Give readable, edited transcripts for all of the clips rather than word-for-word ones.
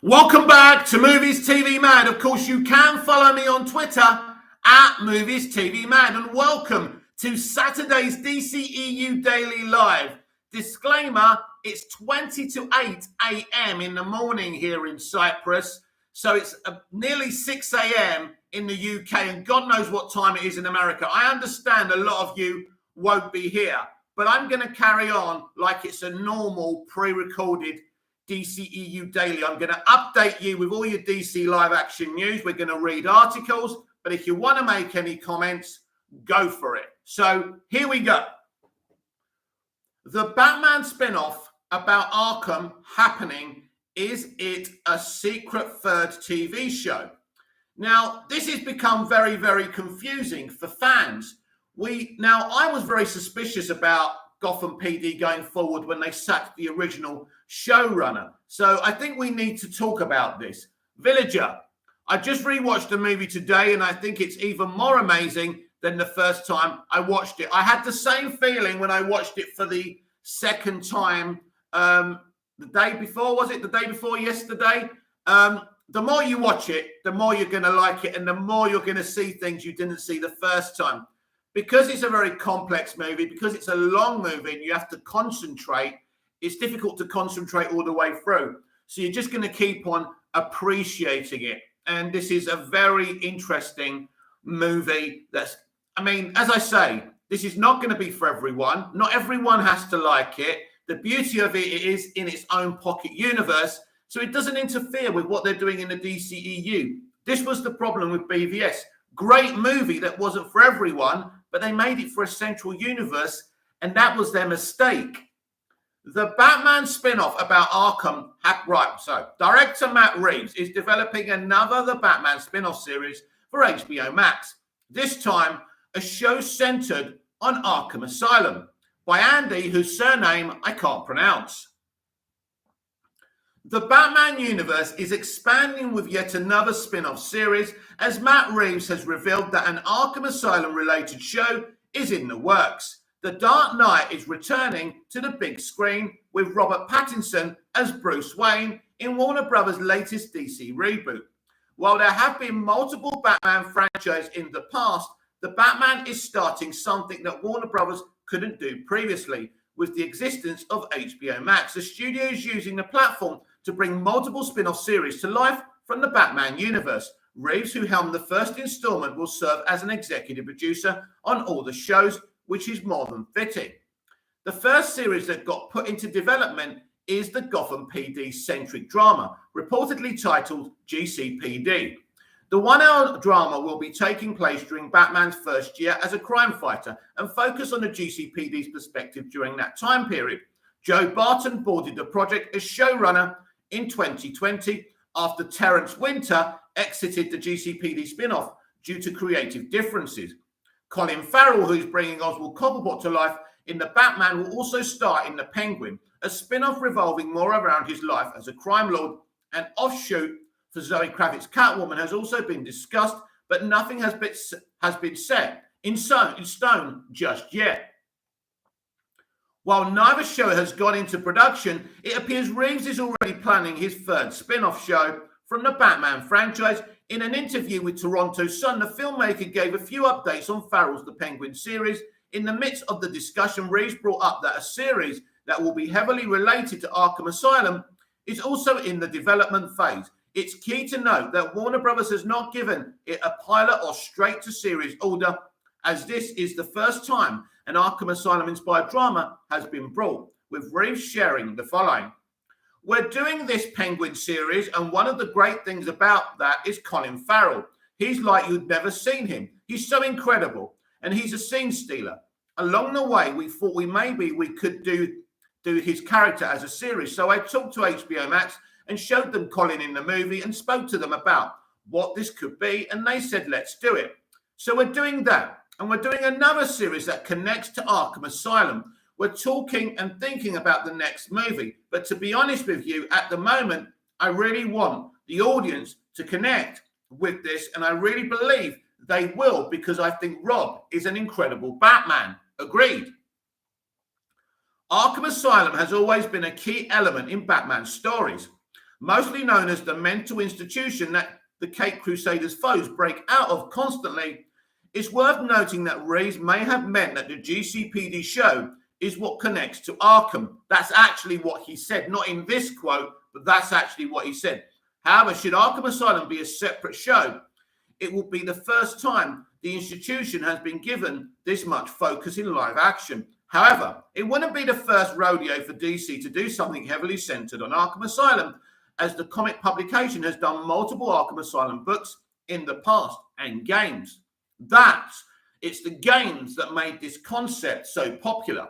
Welcome back to Movies TV Mad. Of course, you can follow me on Twitter at Movies TV Mad. And welcome to Saturday's DCEU Daily Live. Disclaimer, it's 20 to 8 a.m. in the morning here in Cyprus. So it's nearly 6 a.m. in the UK, and God knows what time it is in America. I understand a lot of you won't be here, but I'm going to carry on like it's a normal pre-recorded DCEU Daily. I'm going to update you with all your DC live action news. We're going to read articles, but if you want to make any comments, go for it. So here we go. The Batman spin-off about Arkham happening. Is it a secret third TV show? Now, this has become very, very confusing for fans. I was very suspicious about Gotham PD going forward when they sacked the original showrunner. So I think we need to talk about this. Villager, I just rewatched the movie today, and I think it's even more amazing than the first time I watched it. I had the same feeling when I watched it for the second time the day before, was it? The day before yesterday? The more you watch it, the more you're going to like it, and the more you're going to see things you didn't see the first time. Because it's a very complex movie, because it's a long movie and you have to concentrate, it's difficult to concentrate all the way through. So you're just going to keep on appreciating it. And this is a very interesting movie as I say, this is not going to be for everyone. Not everyone has to like it. The beauty of it is in its own pocket universe, so it doesn't interfere with what they're doing in the DCEU. This was the problem with BVS. Great movie that wasn't for everyone, but they made it for a central universe, and that was their mistake. The Batman spin-off about Arkham, director Matt Reeves is developing another The Batman spin-off series for HBO Max. This time, a show centered on Arkham Asylum by Andy, whose surname I can't pronounce. The Batman universe is expanding with yet another spin-off series, as Matt Reeves has revealed that an Arkham Asylum-related show is in the works. The Dark Knight is returning to the big screen with Robert Pattinson as Bruce Wayne in Warner Brothers' latest DC reboot. While there have been multiple Batman franchises in the past, the Batman is starting something that Warner Brothers couldn't do previously, with the existence of HBO Max. The studio is using the platform to bring multiple spin-off series to life from the Batman universe. Reeves, who helmed the first installment, will serve as an executive producer on all the shows, which is more than fitting. The first series that got put into development is the Gotham PD-centric drama, reportedly titled GCPD. The one-hour drama will be taking place during Batman's first year as a crime fighter and focus on the GCPD's perspective during that time period. Joe Barton boarded the project as showrunner in 2020 after Terrence Winter exited the GCPD spin-off due to creative differences. Colin Farrell, who's bringing Oswald Cobblepot to life in The Batman, will also star in The Penguin, a spin-off revolving more around his life as a crime lord. An offshoot for Zoe Kravitz's Catwoman has also been discussed, but nothing has been set in stone just yet. While neither show has gone into production, it appears Reeves is already planning his third spin-off show from the Batman franchise. In an interview with Toronto Sun, the filmmaker gave a few updates on Farrell's The Penguin series. In the midst of the discussion, Reeves brought up that a series that will be heavily related to Arkham Asylum is also in the development phase. It's key to note that Warner Brothers has not given it a pilot or straight-to-series order, as this is the first time an Arkham Asylum-inspired drama has been brought, with Reeves sharing the following. We're doing this Penguin series, and one of the great things about that is Colin Farrell. He's like you'd never seen him. He's so incredible, and he's a scene stealer. Along the way, we thought we could do his character as a series. So I talked to HBO Max and showed them Colin in the movie and spoke to them about what this could be, and they said, let's do it. So we're doing that. And we're doing another series that connects to Arkham Asylum. We're talking and thinking about the next movie. But to be honest with you, at the moment, I really want the audience to connect with this. And I really believe they will, because I think Rob is an incredible Batman. Agreed. Arkham Asylum has always been a key element in Batman's stories. mostly known as the mental institution that the Caped Crusaders' foes break out of constantly, it's worth noting that Reeves may have meant that the GCPD show is what connects to Arkham. That's actually what he said, not in this quote, but that's actually what he said. However, should Arkham Asylum be a separate show, it will be the first time the institution has been given this much focus in live action. However, it wouldn't be the first rodeo for DC to do something heavily centered on Arkham Asylum, as the comic publication has done multiple Arkham Asylum books in the past and games. It's the games that made this concept so popular.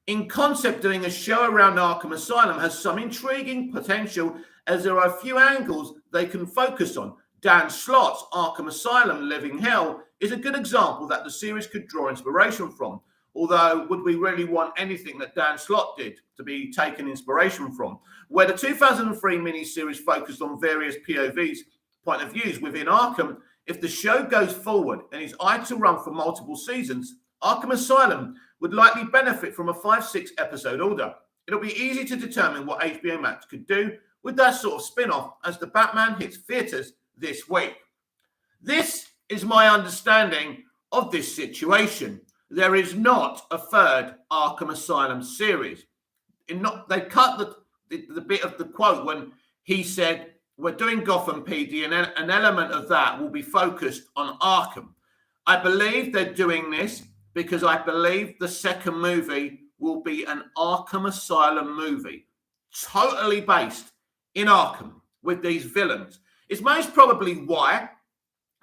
In concept, doing a show around Arkham Asylum has some intriguing potential, as there are a few angles they can focus on. Dan Slott's Arkham Asylum Living Hell is a good example that the series could draw inspiration from. Although, would we really want anything that Dan Slott did to be taken inspiration from? Where the 2003 miniseries focused on various POVs, point of views within Arkham, if the show goes forward and is eyed to run for multiple seasons, Arkham Asylum would likely benefit from a 5-6 episode order. It'll be easy to determine what HBO Max could do with that sort of spin-off as the Batman hits theatres this week. This is my understanding of this situation. There is not a third Arkham Asylum series. They cut the bit of the quote when he said, "We're doing Gotham PD, and an element of that will be focused on Arkham." I believe they're doing this because I believe the second movie will be an Arkham Asylum movie, totally based in Arkham with these villains. It's most probably why,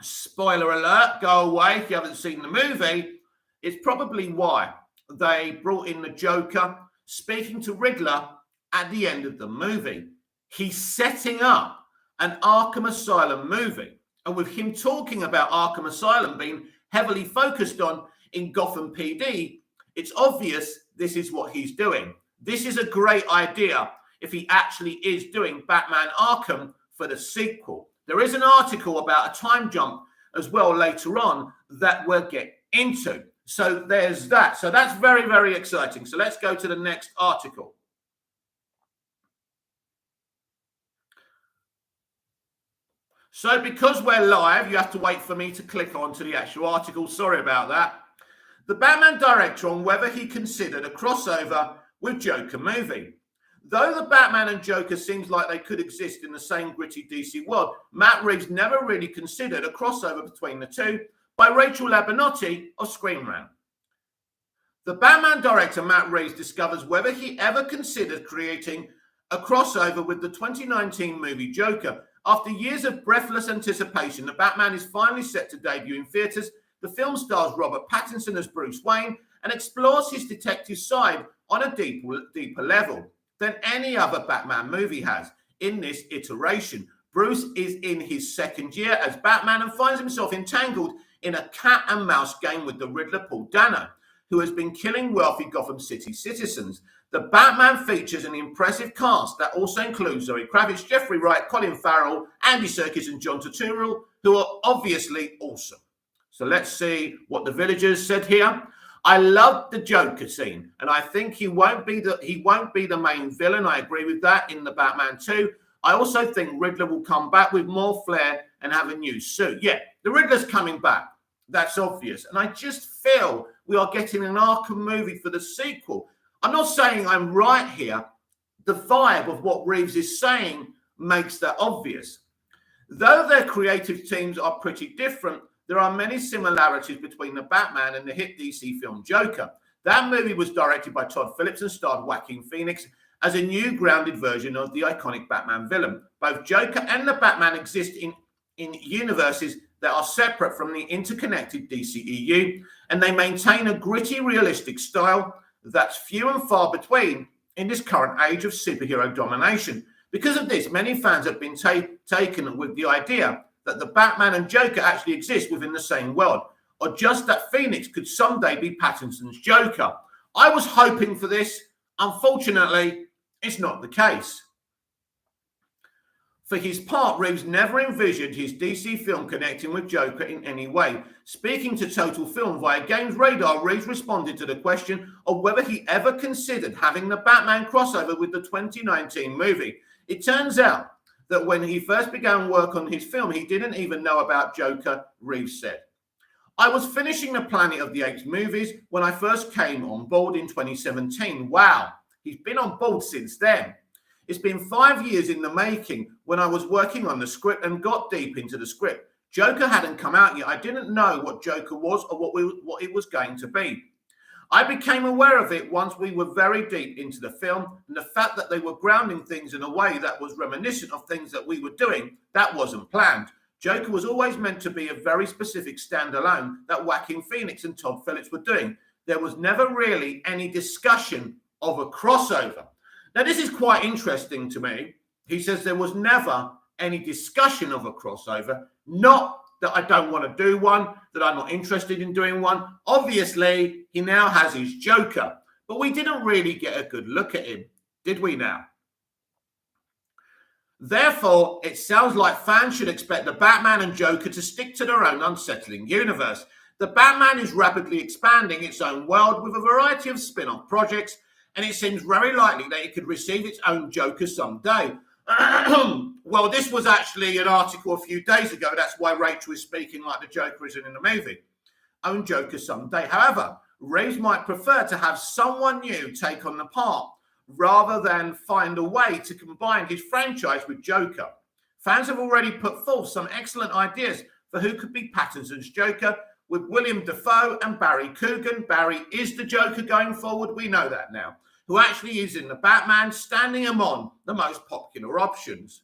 spoiler alert, go away if you haven't seen the movie, it's probably why they brought in the Joker speaking to Riddler at the end of the movie. He's setting up an Arkham Asylum movie. And with him talking about Arkham Asylum being heavily focused on in Gotham PD, it's obvious this is what he's doing. This is a great idea if he actually is doing Batman Arkham for the sequel. There is an article about a time jump as well later on that we'll get into. So there's that. So that's very, very exciting. So let's go to the next article. So because we're live, you have to wait for me to click on to the actual article. Sorry about that. The Batman director on whether he considered a crossover with Joker movie. Though the Batman and Joker seems like they could exist in the same gritty DC world, Matt Reeves never really considered a crossover between the two, by Rachel Labonte of Screen Rant. The Batman director Matt Reeves discovers whether he ever considered creating a crossover with the 2019 movie Joker. After years of breathless anticipation, The Batman is finally set to debut in theatres. The film stars Robert Pattinson as Bruce Wayne and explores his detective side on a deeper level than any other Batman movie has. In this iteration, Bruce is in his second year as Batman and finds himself entangled in a cat and mouse game with the Riddler Paul Dano, who has been killing wealthy Gotham City citizens. The Batman features an impressive cast that also includes Zoe Kravitz, Jeffrey Wright, Colin Farrell, Andy Serkis and John Turturro, who are obviously awesome. So let's see what the villagers said here. I love the Joker scene, and I think he won't be the main villain. I agree with that in the Batman 2. I also think Riddler will come back with more flair and have a new suit. Yeah, the Riddler's coming back. That's obvious. And I just feel we are getting an Arkham movie for the sequel. I'm not saying I'm right here. The vibe of what Reeves is saying makes that obvious. Though their creative teams are pretty different, there are many similarities between the Batman and the hit DC film Joker. That movie was directed by Todd Phillips and starred Joaquin Phoenix as a new grounded version of the iconic Batman villain. Both Joker and the Batman exist in universes that are separate from the interconnected DCEU, and they maintain a gritty, realistic style that's few and far between in this current age of superhero domination. Because of this, many fans have been taken with the idea that the Batman and Joker actually exist within the same world, or just that Phoenix could someday be Pattinson's Joker. I was hoping for this. Unfortunately, it's not the case. For his part, Reeves never envisioned his DC film connecting with Joker in any way. Speaking to Total Film via Games Radar, Reeves responded to the question of whether he ever considered having the Batman crossover with the 2019 movie. It turns out that when he first began work on his film, he didn't even know about Joker, Reeves said. I was finishing the Planet of the Apes movies when I first came on board in 2017. Wow, he's been on board since then. It's been 5 years in the making when I was working on the script and got deep into the script. Joker hadn't come out yet. I didn't know what Joker was or what it was going to be. I became aware of it once we were very deep into the film, and the fact that they were grounding things in a way that was reminiscent of things that we were doing, that wasn't planned. Joker was always meant to be a very specific standalone that Joaquin Phoenix and Todd Phillips were doing. There was never really any discussion of a crossover. Now, this is quite interesting to me. He says there was never any discussion of a crossover, not that I don't want to do one, that I'm not interested in doing one. Obviously, he now has his Joker, but we didn't really get a good look at him, did we now? Therefore, it sounds like fans should expect the Batman and Joker to stick to their own unsettling universe. The Batman is rapidly expanding its own world with a variety of spin-off projects, and it seems very likely that it could receive its own Joker someday. Well, this was actually an article a few days ago. That's why Rachel is speaking like the Joker isn't in the movie. Own Joker someday. However, Reeves might prefer to have someone new take on the part rather than find a way to combine his franchise with Joker. Fans have already put forth some excellent ideas for who could be Pattinson's Joker, with William Dafoe and Barry Coogan. Barry is the Joker going forward, we know that now, who actually is in the Batman, standing among the most popular options.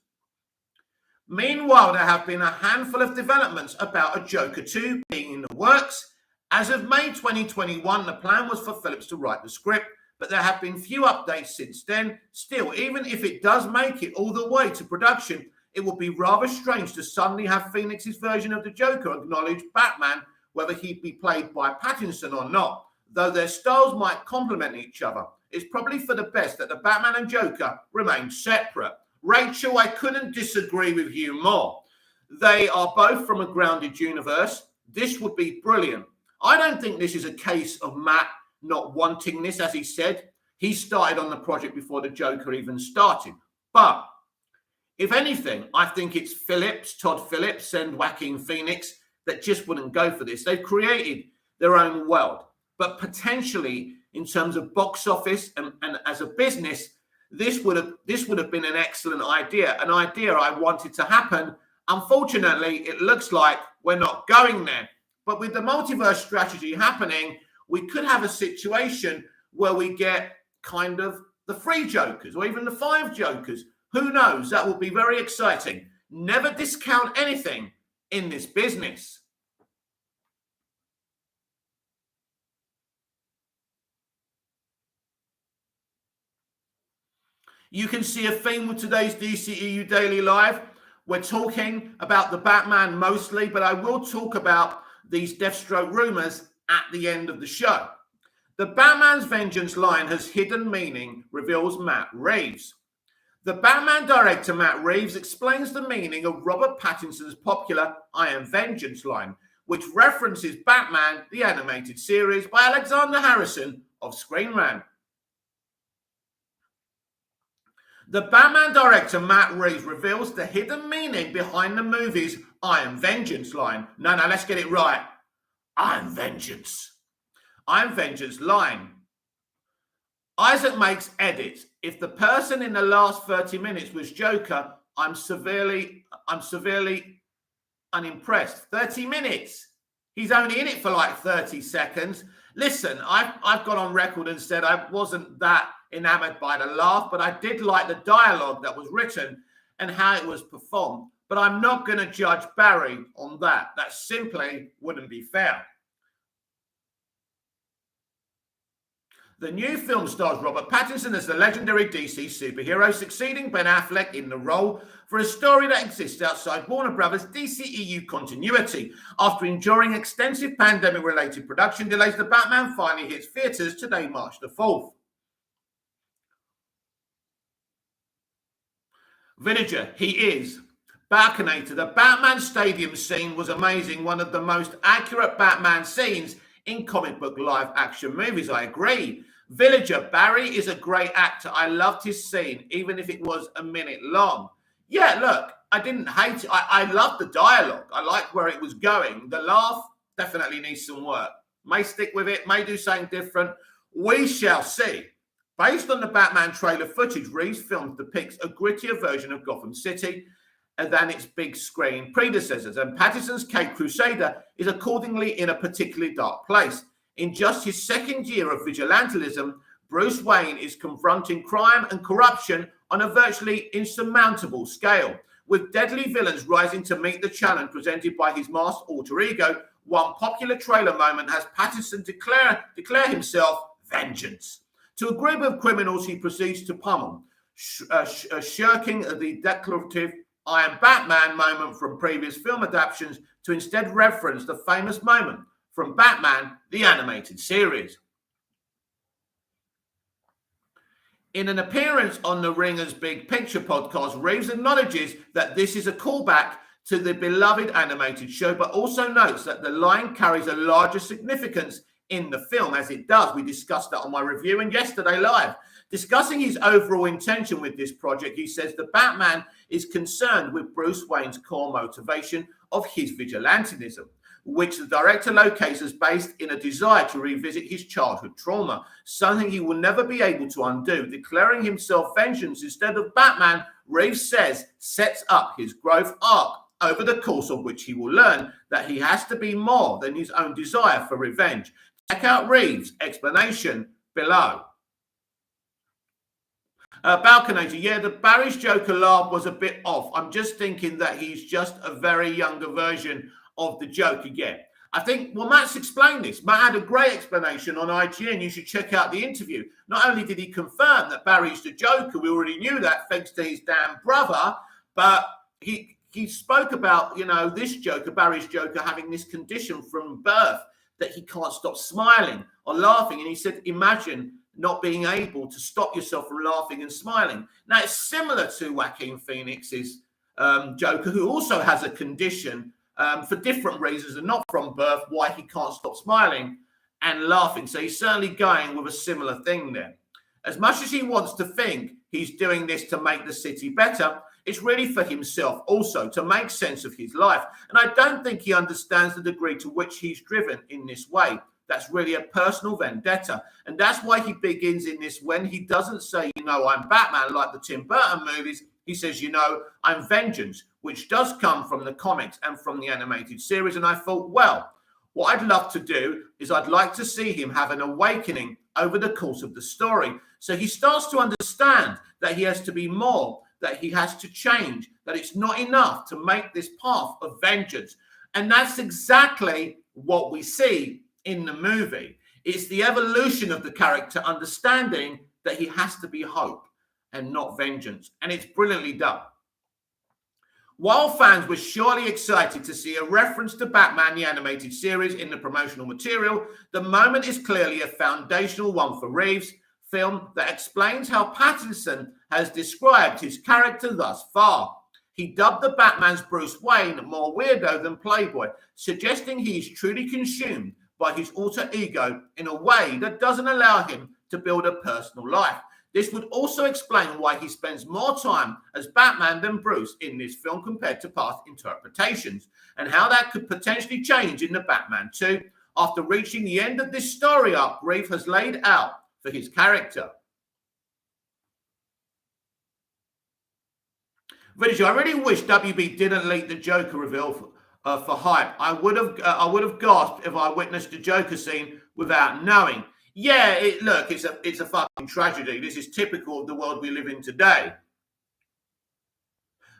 Meanwhile, there have been a handful of developments about a Joker 2 being in the works. As of May 2021, the plan was for Phillips to write the script, but there have been few updates since then. Still, even if it does make it all the way to production, it would be rather strange to suddenly have Phoenix's version of the Joker acknowledge Batman, whether he'd be played by Pattinson or not. Though their styles might complement each other, it's probably for the best that the Batman and Joker remain separate. Rachel, I couldn't disagree with you more. They are both from a grounded universe. This would be brilliant. I don't think this is a case of Matt not wanting this, as he said. He started on the project before the Joker even started. But if anything, I think it's Todd Phillips and Joaquin Phoenix that just wouldn't go for this. They've created their own world, but potentially in terms of box office and as a business, this would have been an excellent idea, an idea I wanted to happen. Unfortunately, it looks like we're not going there. But with the multiverse strategy happening, we could have a situation where we get kind of the 3 Jokers or even the 5 Jokers. Who knows? That will be very exciting. Never discount anything in this business. You can see a theme with today's DCEU Daily Live. We're talking about the Batman mostly, but I will talk about these Deathstroke rumors at the end of the show. The Batman's Vengeance line has hidden meaning, reveals Matt Reeves. The Batman director Matt Reeves explains the meaning of Robert Pattinson's popular I Am Vengeance line, which references Batman, the animated series by Alexander Harrison of Screen Rant. The Batman director Matt Reeves reveals the hidden meaning behind the movie's I Am Vengeance line. No, let's get it right. I am vengeance. I am vengeance line. Isaac makes edits. If the person in the last 30 minutes was Joker, I'm severely unimpressed. 30 minutes. He's only in it for like 30 seconds. Listen, I've gone on record and said I wasn't that enamored by the laugh, but I did like the dialogue that was written and how it was performed. But I'm not going to judge Barry on that. That simply wouldn't be fair. The new film stars Robert Pattinson as the legendary DC superhero, succeeding Ben Affleck in the role for a story that exists outside Warner Brothers' DCEU continuity. After enduring extensive pandemic-related production delays, the Batman finally hits theatres today, March the 4th. Villager, he is. Balconator, the Batman Stadium scene was amazing. One of the most accurate Batman scenes in comic book live action movies. I agree. Villager, Barry is a great actor. I loved his scene, even if it was a minute long. Yeah, look, I didn't hate it. I loved the dialogue. I liked where it was going. The laugh definitely needs some work. May stick with it, may do something different. We shall see. Based on the Batman trailer footage, Reeves' film depicts a grittier version of Gotham City than its big screen predecessors, and Pattinson's Caped Crusader is accordingly in a particularly dark place. In just his second year of vigilantism, Bruce Wayne is confronting crime and corruption on a virtually insurmountable scale, with deadly villains rising to meet the challenge presented by his masked alter ego. One popular trailer moment has Pattinson declare himself vengeance. To a group of criminals, he proceeds to pummel, shirking the declarative "I am Batman" moment from previous film adaptations to instead reference the famous moment from Batman, the animated series. In an appearance on the Ringer's Big Picture podcast, Reeves acknowledges that this is a callback to the beloved animated show, but also notes that the line carries a larger significance in the film, as it does. We discussed that on my review and yesterday live. Discussing his overall intention with this project, he says the Batman is concerned with Bruce Wayne's core motivation of his vigilantism, which the director locates as based in a desire to revisit his childhood trauma, something he will never be able to undo. Declaring himself vengeance instead of Batman, Reeves says, sets up his growth arc, over the course of which he will learn that he has to be more than his own desire for revenge. Check out Reeves' explanation below. Balconator, yeah, the Barry's Joker laugh was a bit off. I'm just thinking that he's just a very younger version of the Joker again. I think, well, Matt's explained this. Matt had a great explanation on IGN. You should check out the interview. Not only did he confirm that Barry's the Joker, we already knew that thanks to his damn brother, but he spoke about, this Joker, Barry's Joker, having this condition from birth that he can't stop smiling or laughing. And he said, imagine not being able to stop yourself from laughing and smiling. Now, it's similar to Joaquin Phoenix's Joker, who also has a condition for different reasons and not from birth, why he can't stop smiling and laughing. So he's certainly going with a similar thing there. As much as he wants to think he's doing this to make the city better, it's really for himself also, to make sense of his life. And I don't think he understands the degree to which he's driven in this way. That's really a personal vendetta. And that's why he begins in this, when he doesn't say, I'm Batman, like the Tim Burton movies. He says, I'm vengeance, which does come from the comics and from the animated series. And I thought, well, what I'd love to do is I'd like to see him have an awakening over the course of the story. So he starts to understand that he has to be more, that he has to change, that it's not enough to make this path of vengeance. And that's exactly what we see in the movie. It's the evolution of the character understanding that he has to be hope and not vengeance. And it's brilliantly done. While fans were surely excited to see a reference to Batman the animated series in the promotional material, the moment is clearly a foundational one for Reeves' film that explains how Pattinson has described his character thus far. He dubbed the Batman's Bruce Wayne more weirdo than Playboy, suggesting he is truly consumed by his alter ego in a way that doesn't allow him to build a personal life. This would also explain why he spends more time as Batman than Bruce in this film compared to past interpretations, and how that could potentially change in the Batman 2 after reaching the end of this story arc Reeves has laid out for his character. Villager, I really wish WB didn't leak the Joker reveal for hype. I would have gasped if I witnessed the Joker scene without knowing. Yeah, it's a fucking tragedy. This is typical of the world we live in today.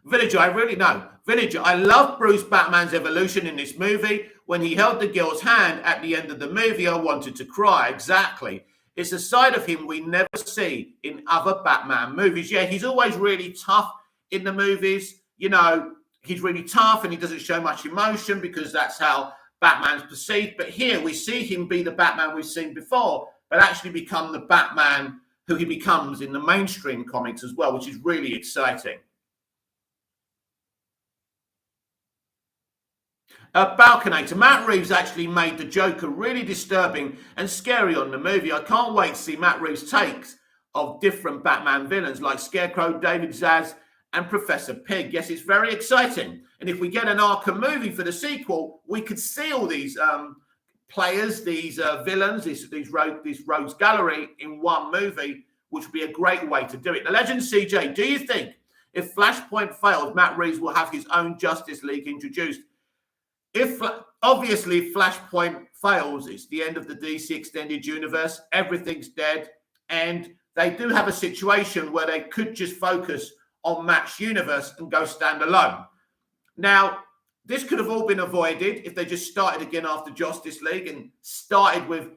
Villager, I love Bruce Batman's evolution in this movie. When he held the girl's hand at the end of the movie, I wanted to cry. Exactly. It's a side of him we never see in other Batman movies. Yeah, he's always really tough in the movies. He's really tough and he doesn't show much emotion because that's how Batman's perceived. But here we see him be the Batman we've seen before, but actually become the Batman who he becomes in the mainstream comics as well, which is really exciting. Balconator. Matt Reeves actually made the Joker really disturbing and scary on the movie. I can't wait to see Matt Reeves' takes of different Batman villains like Scarecrow, David Zsasz, and Professor Pig. Yes, it's very exciting. And if we get an Arkham movie for the sequel, we could see all these players, these villains, this rogues gallery in one movie, which would be a great way to do it. The Legend CJ, do you think if Flashpoint fails, Matt Reeves will have his own Justice League introduced? If obviously Flashpoint fails, it's the end of the DC extended universe. Everything's dead, and they do have a situation where they could just focus on Matt's universe and go stand alone. Now, this could have all been avoided if they just started again after Justice League and started with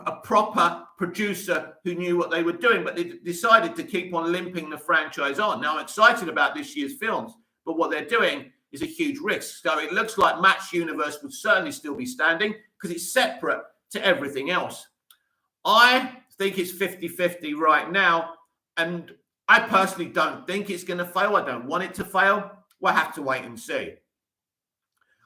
a proper producer who knew what they were doing, but they decided to keep on limping the franchise on. Now, I'm excited about this year's films, but what they're doing is a huge risk. So it looks like Matt's universe would certainly still be standing because it's separate to everything else. I think it's 50-50 right now, and I personally don't think it's going to fail. I don't want it to fail. We'll have to wait and see.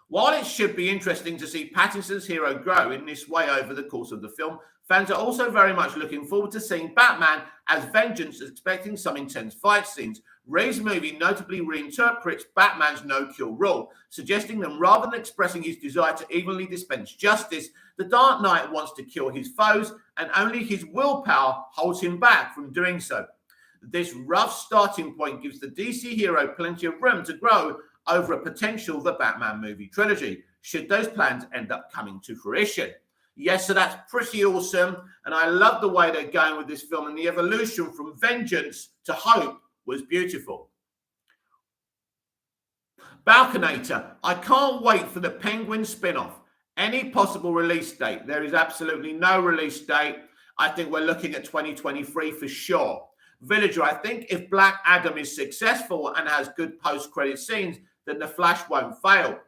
While it should be interesting to see Pattinson's hero grow in this way over the course of the film, fans are also very much looking forward to seeing Batman as Vengeance, expecting some intense fight scenes. Reeves' movie notably reinterprets Batman's no-kill rule, suggesting that rather than expressing his desire to evenly dispense justice, the Dark Knight wants to kill his foes, and only his willpower holds him back from doing so. This rough starting point gives the DC hero plenty of room to grow over a potential The Batman movie trilogy, should those plans end up coming to fruition. Yes, so that's pretty awesome, and I love the way they're going with this film, and the evolution from vengeance to hope was beautiful. Balconator, I can't wait for the Penguin spin-off. Any possible release date? There is absolutely no release date. I think we're looking at 2023 for sure. Villager, I think if Black Adam is successful and has good post-credit scenes, then The Flash won't fail.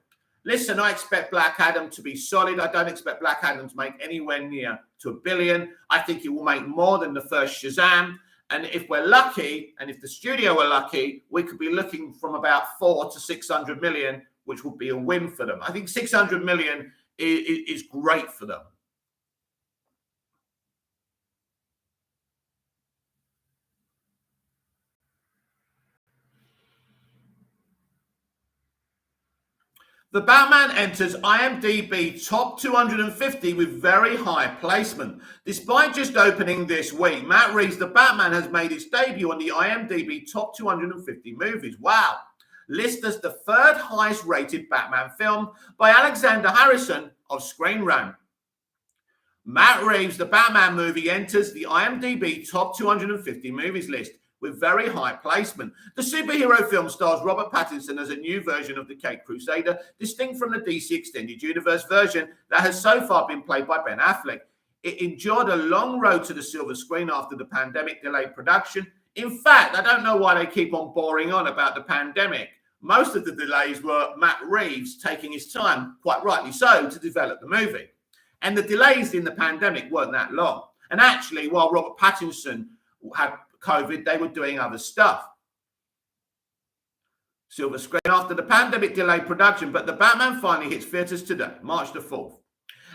Listen, I expect Black Adam to be solid. I don't expect Black Adam to make anywhere near to $1 billion. I think it will make more than the first Shazam. And if we're lucky, and if the studio are lucky, we could be looking from about 400 to 600 million, which would be a win for them. I think 600 million is great for them. The Batman enters IMDb top 250 with very high placement. Despite just opening this week, Matt Reeves' The Batman has made its debut on the IMDb top 250 movies. Wow. Listed as the third highest rated Batman film by Alexander Harrison of Screen Rant. Matt Reeves' The Batman movie enters the IMDb top 250 movies list with very high placement. The superhero film stars Robert Pattinson as a new version of the Caped Crusader, distinct from the DC Extended Universe version that has so far been played by Ben Affleck. It endured a long road to the silver screen after the pandemic delayed production. In fact, I don't know why they keep on boring on about the pandemic. Most of the delays were Matt Reeves taking his time, quite rightly so, to develop the movie. And the delays in the pandemic weren't that long. And actually, while Robert Pattinson had COVID, they were doing other stuff. Silver screen after the pandemic delayed production, but The Batman finally hits theatres today, March the 4th.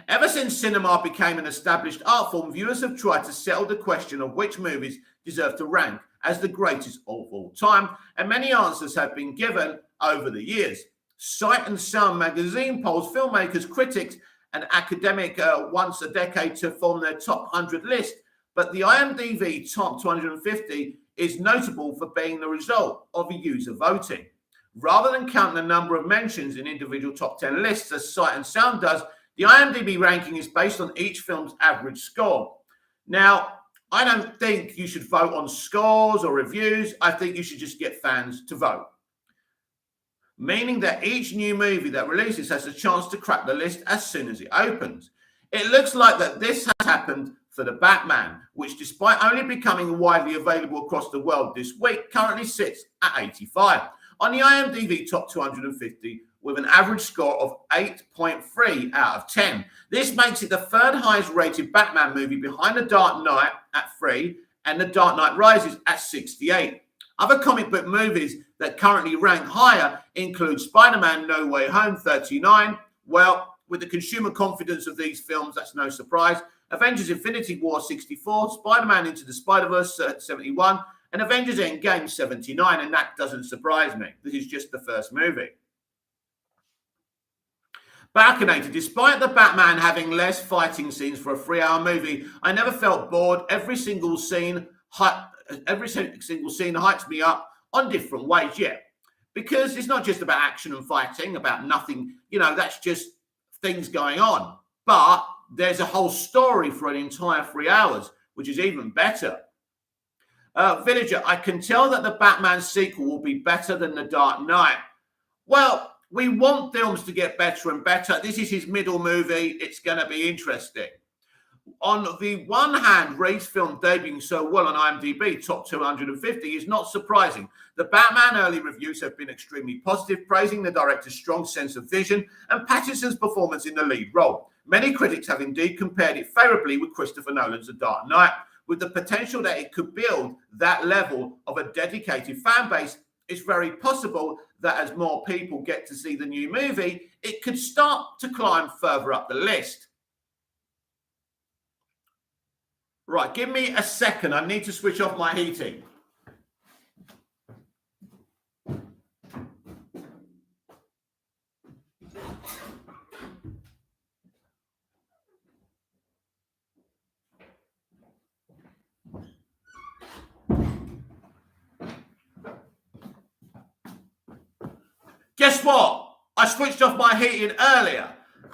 Ever since cinema became an established art form, viewers have tried to settle the question of which movies deserve to rank as the greatest of all time, and many answers have been given over the years. Sight and Sound magazine polls filmmakers, critics, and academic once a decade to form their top 100 list, but the IMDb top 250 is notable for being the result of user voting. Rather than counting the number of mentions in individual top 10 lists as Sight and Sound does, the IMDb ranking is based on each film's average score. Now, I don't think you should vote on scores or reviews. I think you should just get fans to vote. Meaning that each new movie that releases has a chance to crack the list as soon as it opens. It looks like that this has happened for The Batman, which despite only becoming widely available across the world this week, currently sits at 85 on the IMDb top 250 with an average score of 8.3 out of 10. This makes it the third highest rated Batman movie behind The Dark Knight at 3 and The Dark Knight Rises at 68. Other comic book movies that currently rank higher include Spider-Man No Way Home 39, Well, with the consumer confidence of these films, that's no surprise. Avengers Infinity War 64, Spider-Man Into the Spider-Verse 71, and Avengers Endgame 79, and that doesn't surprise me. This is just the first movie. Balconator, despite the Batman having less fighting scenes for a 3-hour movie, I never felt bored. Every single scene hypes me up on different ways, yeah. Because it's not just about action and fighting, about nothing, that's just things going on. But there's a whole story for an entire 3 hours, which is even better. Villager, I can tell that the Batman sequel will be better than The Dark Knight. Well, we want films to get better and better. This is his middle movie. It's going to be interesting. On the one hand, Reeves' film debuting so well on IMDb, top 250, is not surprising. The Batman early reviews have been extremely positive, praising the director's strong sense of vision and Pattinson's performance in the lead role. Many critics have indeed compared it favourably with Christopher Nolan's The Dark Knight. With the potential that it could build that level of a dedicated fan base, it's very possible that as more people get to see the new movie, it could start to climb further up the list. Right, give me a second. I need to switch off my heating. Guess what? I switched off my heating earlier.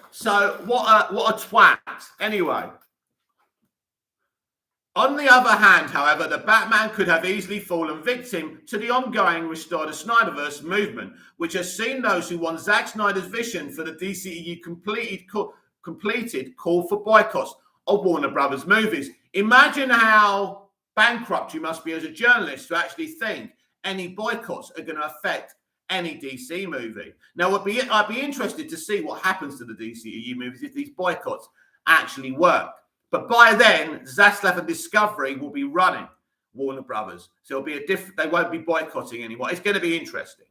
So what a twat. Anyway. On the other hand, however, the Batman could have easily fallen victim to the ongoing Restore the Snyderverse movement, which has seen those who want Zack Snyder's vision for the DCEU completed call for boycotts of Warner Brothers movies. Imagine how bankrupt you must be as a journalist to actually think any boycotts are going to affect any DC movie. Now, I'd be interested to see what happens to the DCEU movies if these boycotts actually work. But by then, Zaslav and Discovery will be running Warner Brothers. So it'll be they won't be boycotting anymore. It's going to be interesting.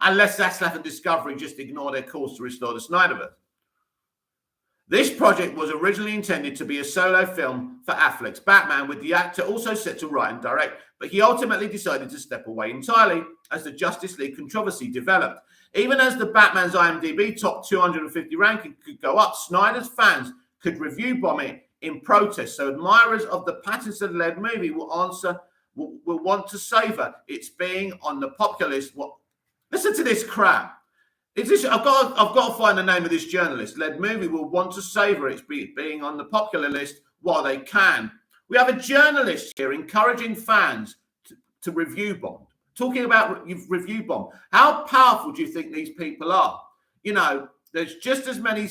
Unless Zaslav and Discovery just ignore their calls to restore the Snyderverse. This project was originally intended to be a solo film for Affleck's Batman, with the actor also set to write and direct, but he ultimately decided to step away entirely as the Justice League controversy developed. Even as the Batman's IMDb top 250 ranking could go up, Snyder's fans could review bomb it in protest, so admirers of the Pattinson-led movie will want to savour its being on the popular list. Listen to this crap. I've got to find the name of this journalist-led movie. Will want to savour its being on the popular list while they can. We have a journalist here encouraging fans to review bomb, talking about review bomb. How powerful do you think these people are? There's just as many,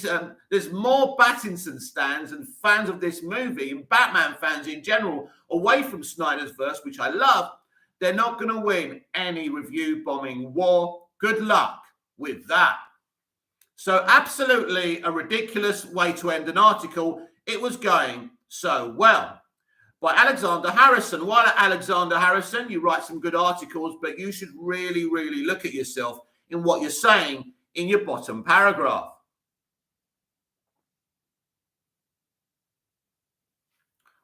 there's more Pattinson stands and fans of this movie and Batman fans in general away from Snyder's verse, which I love. They're not going to win any review bombing war. Good luck with that. So absolutely a ridiculous way to end an article. It was going so well. By Alexander Harrison. While Alexander Harrison, you write some good articles, but you should really, really look at yourself in what you're saying in your bottom paragraph.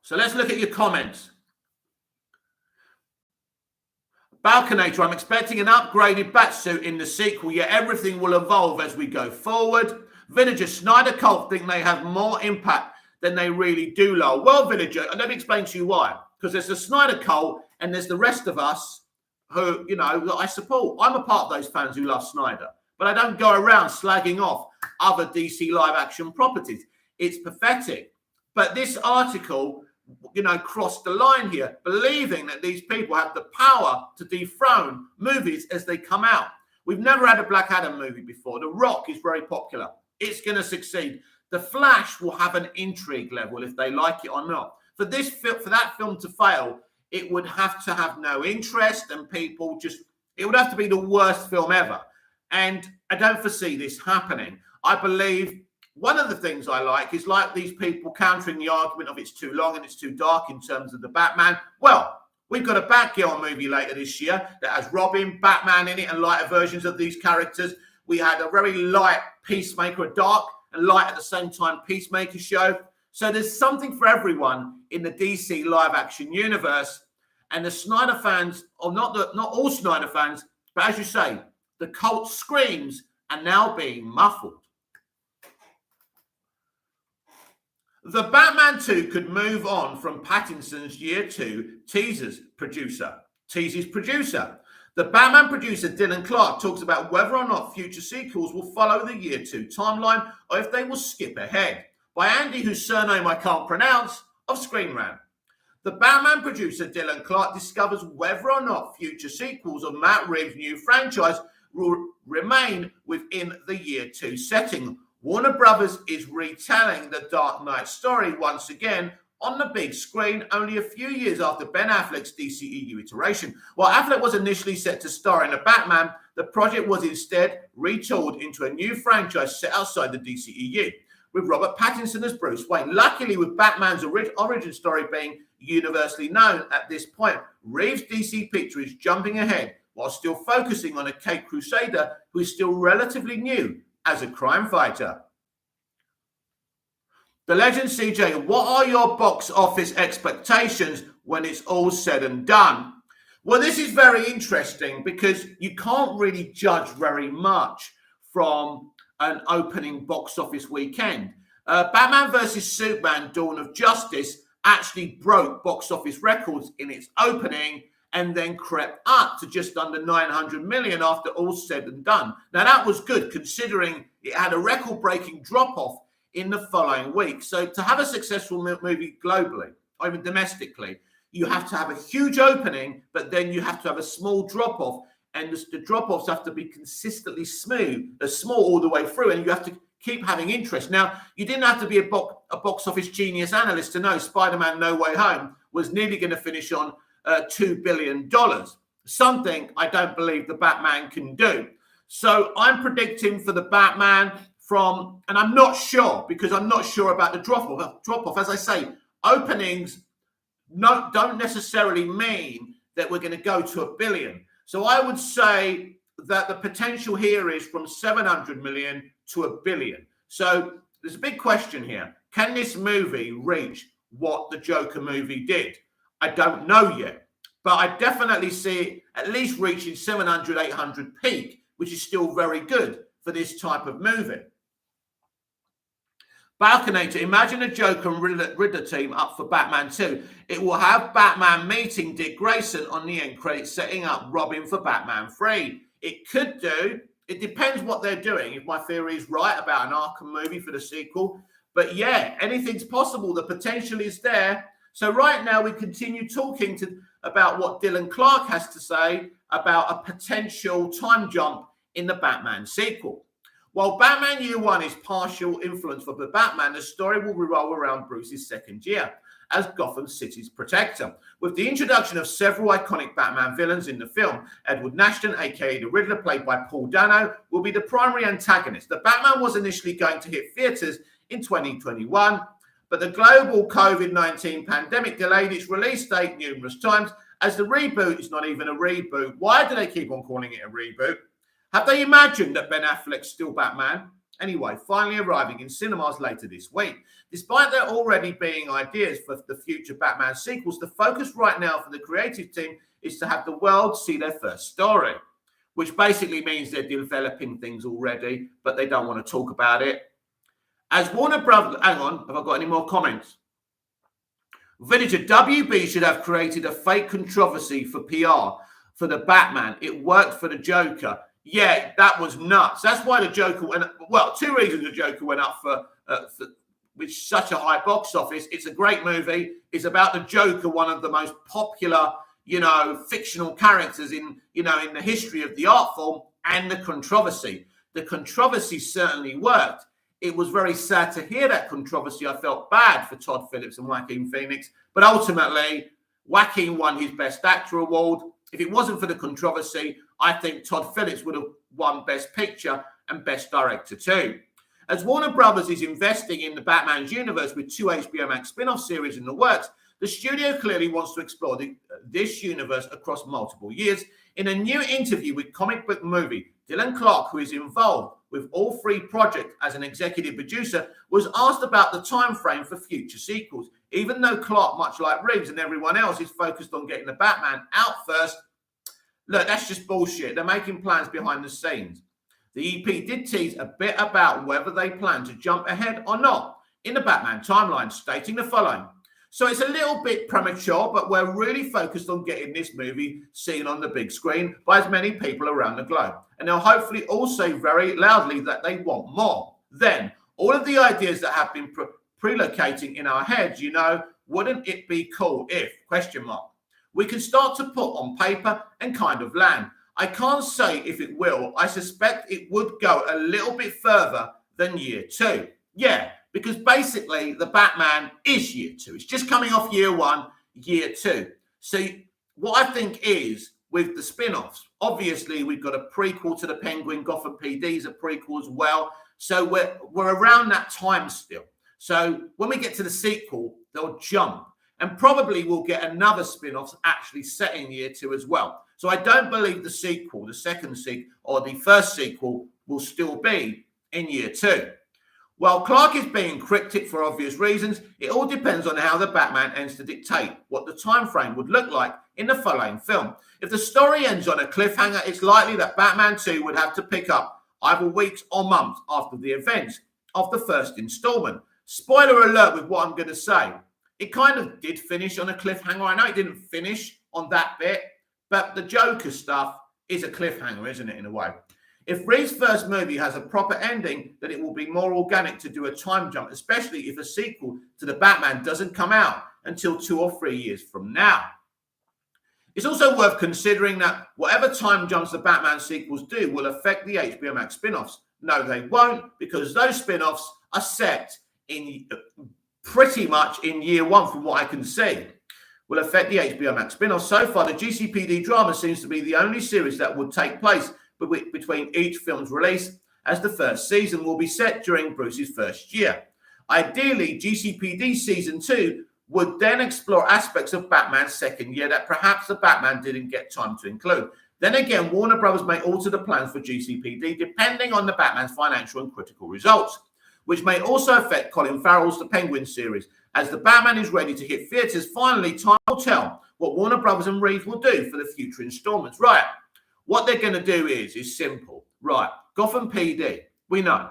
So let's look at your comments. Balconator, I'm expecting an upgraded Batsuit in the sequel, yet everything will evolve as we go forward. Villager, Snyder cult think they have more impact than they really do, lol. Well, Villager, let me explain to you why. Because there's the Snyder cult and there's the rest of us who, that I support. I'm a part of those fans who love Snyder. But I don't go around slagging off other DC live action properties. It's pathetic. But this article, crossed the line here, believing that these people have the power to dethrone movies as they come out. We've never had a Black Adam movie before. The Rock is very popular. It's going to succeed. The Flash will have an intrigue level if they like it or not. For that film to fail, it would have to have no interest and people it would have to be the worst film ever. And I don't foresee this happening. I believe one of the things I like is these people countering the argument of it's too long and it's too dark in terms of the Batman. Well, we've got a Batgirl movie later this year that has Robin, Batman in it and lighter versions of these characters. We had a very light Peacemaker, a dark and light at the same time Peacemaker show. So there's something for everyone in the DC live action universe. And the Snyder fans, or not all Snyder fans, but as you say, the cult screams are now being muffled. The Batman 2 could move on from Pattinson's Year 2 teases producer. The Batman producer Dylan Clark talks about whether or not future sequels will follow the Year 2 timeline or if they will skip ahead. By Andy, whose surname I can't pronounce, of Screen Rant. The Batman producer Dylan Clark discovers whether or not future sequels of Matt Reeves' new franchise will remain within the Year 2 setting. Warner Brothers is retelling the Dark Knight story once again on the big screen only a few years after Ben Affleck's DCEU iteration. While Affleck was initially set to star in The Batman, the project was instead retooled into a new franchise set outside the DCEU, with Robert Pattinson as Bruce Wayne. Luckily, with Batman's origin story being universally known at this point, Reeves' DC picture is jumping ahead while still focusing on a Caped Crusader who is still relatively new as a crime fighter. The legend CJ, what are your box office expectations when it's all said and done? Well, this is very interesting because you can't really judge very much from an opening box office weekend. Batman vs. Superman Dawn of Justice actually broke box office records in its opening and then crept up to just under 900 million after all said and done. Now, that was good considering it had a record-breaking drop-off in the following week. So to have a successful movie globally, or even domestically, you have to have a huge opening, but then you have to have a small drop-off, and the drop-offs have to be consistently small all the way through, and you have to keep having interest. Now, you didn't have to be a box office genius analyst to know Spider-Man No Way Home was nearly going to finish on $2 billion, something I don't believe the Batman can do. So I'm predicting for the Batman and I'm not sure because I'm not sure about the drop-off. As I say, openings don't necessarily mean that we're going to go to $1 billion. So I would say that the potential here is from 700 million to $1 billion. So there's a big question here. Can this movie reach what the Joker movie did? I don't know yet, but I definitely see it at least reaching 700, 800 peak, which is still very good for this type of movie. Balconator, imagine a Joker and Riddler team up for Batman 2. It will have Batman meeting Dick Grayson on the end credits, setting up Robin for Batman 3. It could do. It depends what they're doing. If my theory is right about an Arkham movie for the sequel. But yeah, anything's possible. The potential is there. So right now we continue talking about what Dylan Clark has to say about a potential time jump in the Batman sequel. While Batman Year 1 is partial influence for the Batman, the story will revolve around Bruce's second year as Gotham City's protector. With the introduction of several iconic Batman villains in the film, Edward Nashton, aka the Riddler, played by Paul Dano, will be the primary antagonist. The Batman was initially going to hit theaters in 2021, but the global COVID-19 pandemic delayed its release date numerous times, as the reboot is not even a reboot. Why do they keep on calling it a reboot? Have they imagined that Ben Affleck's still Batman? Anyway, finally arriving in cinemas later this week. Despite there already being ideas for the future Batman sequels, the focus right now for the creative team is to have the world see their first story, which basically means they're developing things already, but they don't want to talk about it. As Warner Brothers, hang on, have I got any more comments? Villager, WB should have created a fake controversy for PR for the Batman. It worked for the Joker. Yeah, that was nuts. That's why the Joker went up. Well, two reasons the Joker went up for with such a high box office. It's a great movie. It's about the Joker, one of the most popular, fictional characters in the history of the art form, and the controversy. The controversy certainly worked. It was very sad to hear that controversy. I felt bad for Todd Phillips and Joaquin Phoenix, but ultimately, Joaquin won his Best Actor award. If it wasn't for the controversy, I think Todd Phillips would have won Best Picture and Best Director too. As Warner Brothers is investing in the Batman's universe with 2 HBO Max spin-off series in the works, the studio clearly wants to explore this universe across multiple years. In a new interview with Comic Book Movie, Dylan Clark, who is involved with all three projects as an executive producer, was asked about the time frame for future sequels. Even though Clark, much like Reeves and everyone else, is focused on getting the Batman out first, look, that's just bullshit. They're making plans behind the scenes. The EP did tease a bit about whether they plan to jump ahead or not in the Batman timeline, stating the following. So it's a little bit premature, but we're really focused on getting this movie seen on the big screen by as many people around the globe. And they'll hopefully all say very loudly that they want more. Then, all of the ideas that have been prelocating in our heads, wouldn't it be cool if, ? We can start to put on paper and kind of land. I can't say if it will. I suspect it would go a little bit further than year 2. Yeah, because basically the Batman is year 2. It's just coming off year 1, year 2. So what I think is with the spin-offs, obviously we've got a prequel to the Penguin. Gotham PD's a prequel as well. So we're around that time still. So when we get to the sequel, they'll jump. And probably we'll get another spin-off actually set in year 2 as well. So I don't believe the sequel, the second sequel, or the first sequel will still be in year 2. While Clark is being cryptic for obvious reasons, it all depends on how the Batman ends to dictate what the time frame would look like in the following film. If the story ends on a cliffhanger, it's likely that Batman 2 would have to pick up either weeks or months after the events of the first installment. Spoiler alert with what I'm going to say. It kind of did finish on a cliffhanger. I know it didn't finish on that bit, but the Joker stuff is a cliffhanger, isn't it, in a way? If Reeves' first movie has a proper ending, then it will be more organic to do a time jump, especially if a sequel to the Batman doesn't come out until 2 or 3 years from now. It's also worth considering that whatever time jumps the Batman sequels do will affect the HBO Max spin-offs. No, they won't, because those spin-offs are set in pretty much in year 1 from what I can see. Will affect the HBO Max spin-off. So far, the GCPD drama seems to be the only series that would take place between each film's release, as the first season will be set during Bruce's first year. Ideally, GCPD Season 2 would then explore aspects of Batman's second year that perhaps the Batman didn't get time to include. Then again, Warner Brothers may alter the plans for GCPD depending on the Batman's financial and critical results, which may also affect Colin Farrell's The Penguin series. As the Batman is ready to hit theatres, finally, time will tell what Warner Brothers and Reeves will do for the future installments. Right, what they're going to do is simple. Right, Gotham PD, we know.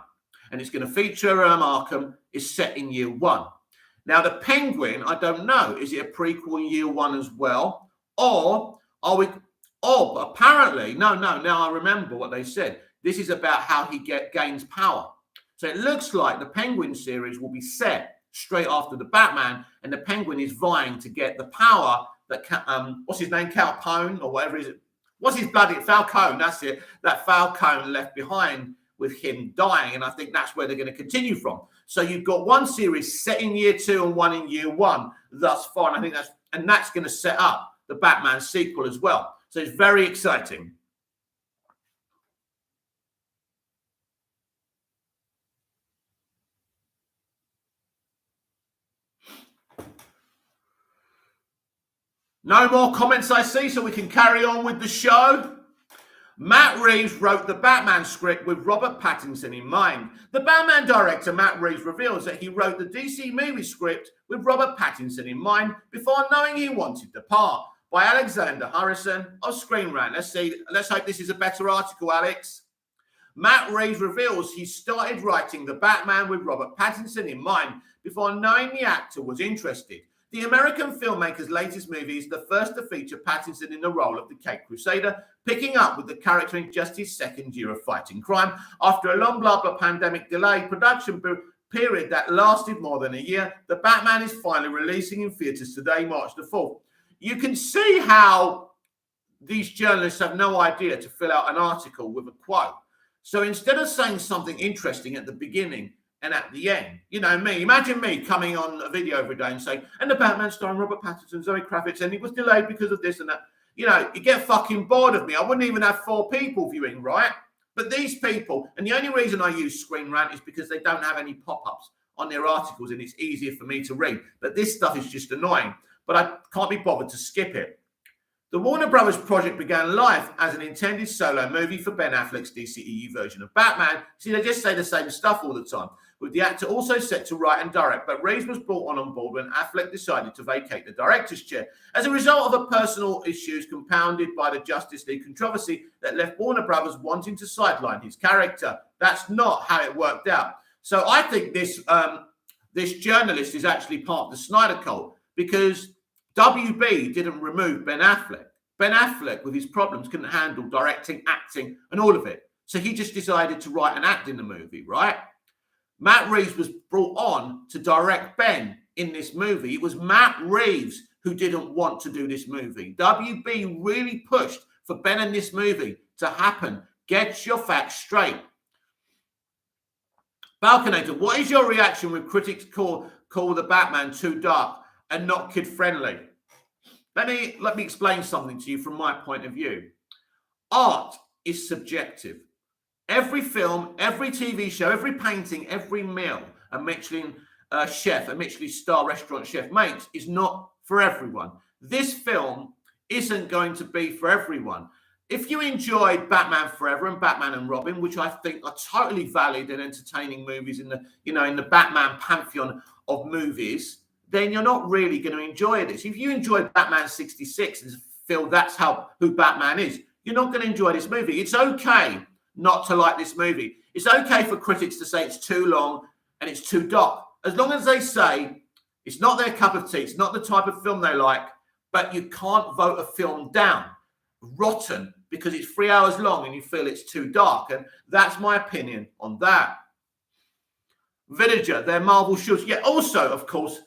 And it's going to feature Arkham, is set in year 1. Now, The Penguin, I don't know. Is it a prequel in year 1 as well? Or are we... Oh, apparently, no, now I remember what they said. This is about how he gains power. So it looks like the Penguin series will be set straight after the Batman, and the Penguin is vying to get the power that, what's his name, Falcone, or whatever is it? What's his bloody, Falcone, that's it, that Falcone left behind with him dying, and I think that's where they're going to continue from. So you've got one series set in year 2 and one in year 1 thus far, and I think that's going to set up the Batman sequel as well. So it's very exciting. No more comments I see, so we can carry on with the show. Matt Reeves wrote the Batman script with Robert Pattinson in mind. The Batman director, Matt Reeves, reveals that he wrote the DC movie script with Robert Pattinson in mind before knowing he wanted the part, by Alexander Harrison of Screen Rant. Let's hope this is a better article, Alex. Matt Reeves reveals he started writing the Batman with Robert Pattinson in mind before knowing the actor was interested. The American filmmaker's latest movie is the first to feature Pattinson in the role of the Caped Crusader, picking up with the character in just his second year of fighting crime after a long blah pandemic delayed production period that lasted more than a year. The Batman is finally releasing in theatres today, March the 4th. You can see how these journalists have no idea to fill out an article with a quote. So instead of saying something interesting at the beginning and at the end, imagine me coming on a video every day and saying, and the Batman starring Robert Pattinson, Zoe Kravitz, and it was delayed because of this and that. You get fucking bored of me. I wouldn't even have 4 people viewing, right? But these people, and the only reason I use Screen Rant is because they don't have any pop-ups on their articles and it's easier for me to read. But this stuff is just annoying. But I can't be bothered to skip it. The Warner Brothers project began life as an intended solo movie for Ben Affleck's DCEU version of Batman. See, they just say the same stuff all the time, with the actor also set to write and direct, but Reeves was brought on board when Affleck decided to vacate the director's chair as a result of a personal issues compounded by the Justice League controversy that left Warner Brothers wanting to sideline his character. That's not how it worked out. So I think this journalist is actually part of the Snyder cult, because WB didn't remove Ben Affleck. Ben Affleck, with his problems, couldn't handle directing, acting, and all of it. So he just decided to write and act in the movie, right? Matt Reeves was brought on to direct Ben in this movie. It was Matt Reeves who didn't want to do this movie. WB really pushed for Ben in this movie to happen. Get your facts straight. Balconator, what is your reaction when critics call the Batman too dark and not kid-friendly? Let me explain something to you from my point of view. Art is subjective. Every film, every TV show, every painting, every meal a Michelin chef, a Michelin star restaurant chef makes is not for everyone. This film isn't going to be for everyone. If you enjoyed Batman Forever and Batman and Robin, which I think are totally valid and entertaining movies in the Batman pantheon of movies, then you're not really going to enjoy this. If you enjoyed Batman 66 and feel that's who Batman is, you're not going to enjoy this movie. It's okay not to like this movie. It's okay for critics to say it's too long and it's too dark. As long as they say it's not their cup of tea, it's not the type of film they like, but you can't vote a film down rotten because it's 3 hours long and you feel it's too dark. And that's my opinion on that. Villager, they're Marvel shields. Yeah, also, of course,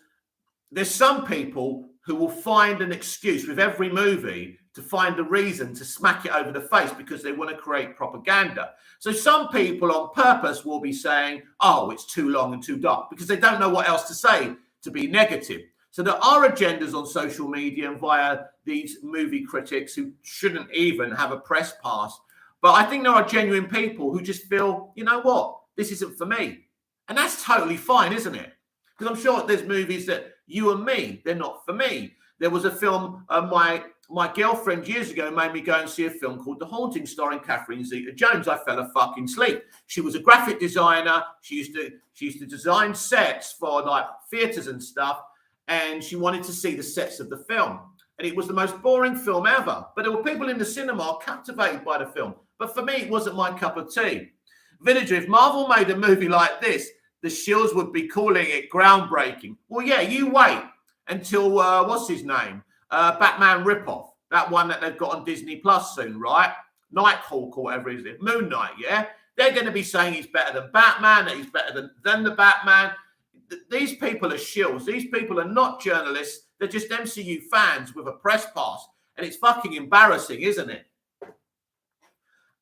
there's some people who will find an excuse with every movie to find a reason to smack it over the face because they want to create propaganda. So some people on purpose will be saying, oh, it's too long and too dark, because they don't know what else to say to be negative. So there are agendas on social media and via these movie critics who shouldn't even have a press pass. But I think there are genuine people who just feel, you know what, this isn't for me. And that's totally fine, isn't it? Because I'm sure there's movies that you and me, they're not for me. There was a film, my girlfriend years ago made me go and see a film called The Haunting, starring Catherine Zeta-Jones. I fell asleep. She was a graphic designer. She used to design sets for like theatres and stuff. And she wanted to see the sets of the film. And it was the most boring film ever. But there were people in the cinema captivated by the film. But for me, it wasn't my cup of tea. Villager, if Marvel made a movie like this, the Shields would be calling it groundbreaking. Well, yeah, you wait until, what's his name? Batman ripoff. That one that they've got on Disney Plus soon, right? Nighthawk or whatever it is. Moon Knight, yeah? They're going to be saying he's better than Batman, that he's better than the Batman. These people are shills. These people are not journalists. They're just MCU fans with a press pass. And it's fucking embarrassing, isn't it?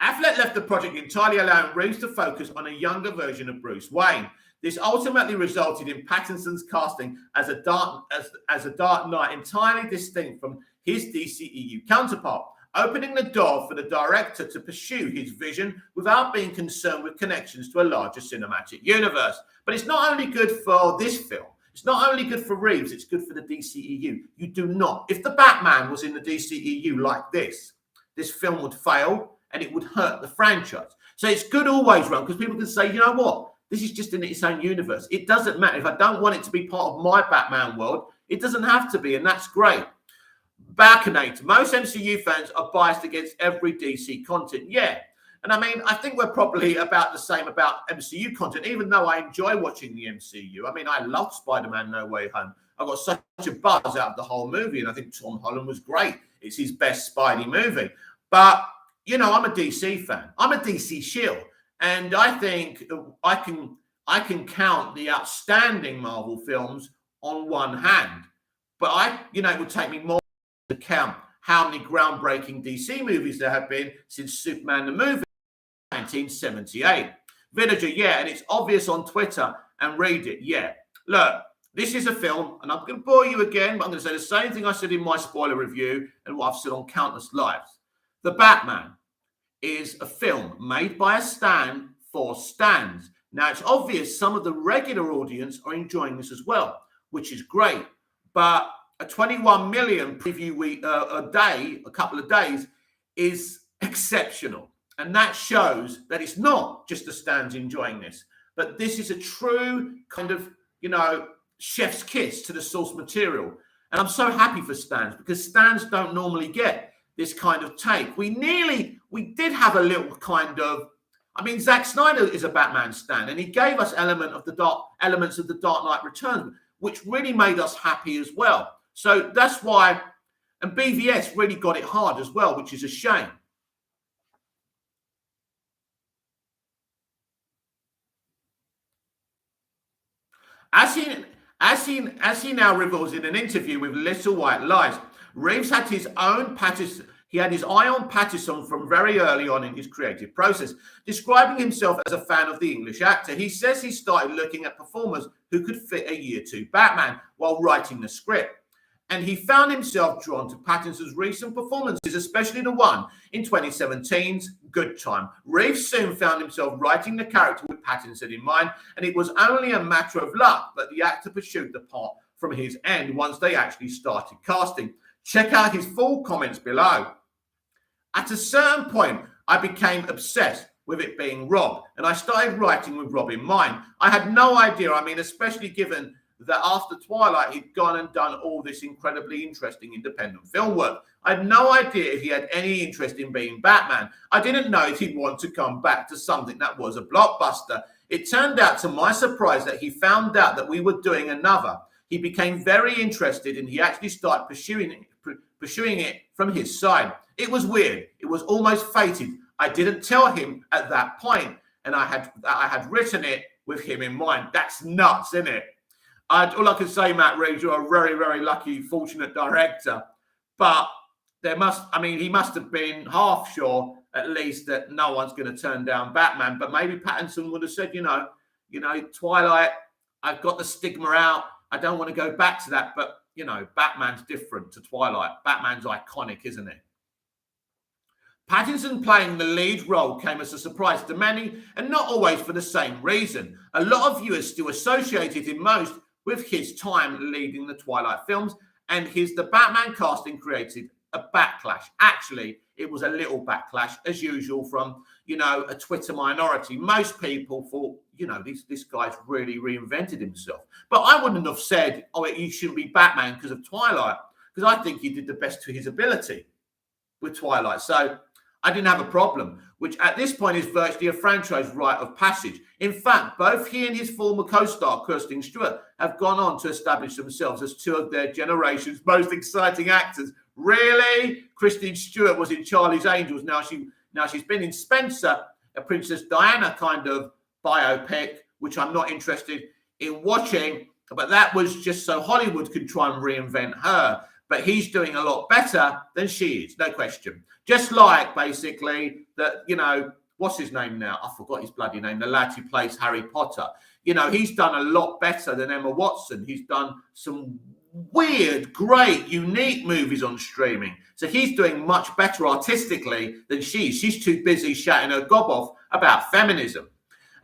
Affleck left the project entirely allowing Reeves to focus on a younger version of Bruce Wayne. This ultimately resulted in Pattinson's casting as a Dark Knight entirely distinct from his DCEU counterpart, opening the door for the director to pursue his vision without being concerned with connections to a larger cinematic universe. But it's not only good for this film, it's not only good for Reeves, it's good for the DCEU. You do not. If the Batman was in the DCEU like this film would fail and it would hurt the franchise. So it's good always run, because people can say, you know what? This is just in its own universe. It doesn't matter. If I don't want it to be part of my Batman world, it doesn't have to be, and that's great. Balconator, most MCU fans are biased against every DC content. Yeah. And I mean, I think we're probably about the same about MCU content, even though I enjoy watching the MCU. I mean, I love Spider-Man No Way Home. I got such a buzz out of the whole movie, and I think Tom Holland was great. It's his best Spidey movie. But, you know, I'm a DC fan. I'm a DC shield. And I think I can count the outstanding Marvel films on one hand. But it would take me more to count how many groundbreaking DC movies there have been since Superman the movie in 1978. Villager, yeah, and it's obvious on Twitter, and read it, yeah. Look, this is a film, and I'm going to bore you again, but I'm going to say the same thing I said in my spoiler review and what I've said on countless lives. The Batman is a film made by a stan for stans. Now, it's obvious some of the regular audience are enjoying this as well, which is great. But a 21 million preview week a day, a couple of days, is exceptional. And that shows that it's not just the Stans enjoying this, but this is a true kind of, chef's kiss to the source material. And I'm so happy for Stans, because Stans don't normally get this kind of take. We did have a little kind of, Zack Snyder is a Batman stan, and he gave us elements of the Dark Knight Returns, which really made us happy as well. So that's why, and BVS really got it hard as well, which is a shame. As he now reveals in an interview with Little White Lies, Reeves had his own Patterson. He had his eye on Patterson from very early on in his creative process, describing himself as a fan of the English actor. He says he started looking at performers who could fit a year two Batman while writing the script. And he found himself drawn to Pattinson's recent performances, especially the one in 2017's Good Time. Reeves soon found himself writing the character with Pattinson in mind, and it was only a matter of luck that the actor pursued the part from his end once they actually started casting. Check out his full comments below. At a certain point, I became obsessed with it being Rob, and I started writing with Rob in mind. I had no idea, especially given that after Twilight, he'd gone and done all this incredibly interesting independent film work. I had no idea if he had any interest in being Batman. I didn't know if he'd want to come back to something that was a blockbuster. It turned out, to my surprise, that he found out that we were doing another. He became very interested, and he actually started pursuing it from his side. It was weird. It was almost fated. I didn't tell him at that point, and I had written it with him in mind. That's nuts, isn't it? All I can say, Matt Reeves, you're a very, very lucky, fortunate director. But he must have been half sure, at least, that no one's going to turn down Batman. But maybe Pattinson would have said, Twilight, I've got the stigma out. I don't want to go back to that. But, Batman's different to Twilight. Batman's iconic, isn't it? Pattinson playing the lead role came as a surprise to many, and not always for the same reason. A lot of viewers still associated him most with his time leading the Twilight films, and the Batman casting created a backlash. Actually, it was a little backlash, as usual, from, a Twitter minority. Most people thought, this guy's really reinvented himself. But I wouldn't have said, he shouldn't be Batman because of Twilight, because I think he did the best to his ability with Twilight. So I didn't have a problem, which at this point is virtually a franchise rite of passage. In fact, both he and his former co-star, Kristen Stewart, have gone on to establish themselves as two of their generation's most exciting actors. Really? Kristen Stewart was in Charlie's Angels. Now she's been in Spencer, a Princess Diana kind of biopic, which I'm not interested in watching. But that was just so Hollywood could try and reinvent her. But he's doing a lot better than she is, no question. Just like, basically, that, what's his name now? I forgot his bloody name. The lad who plays Harry Potter. He's done a lot better than Emma Watson. He's done some weird, great, unique movies on streaming. So he's doing much better artistically than she is. She's too busy shouting her gob off about feminism.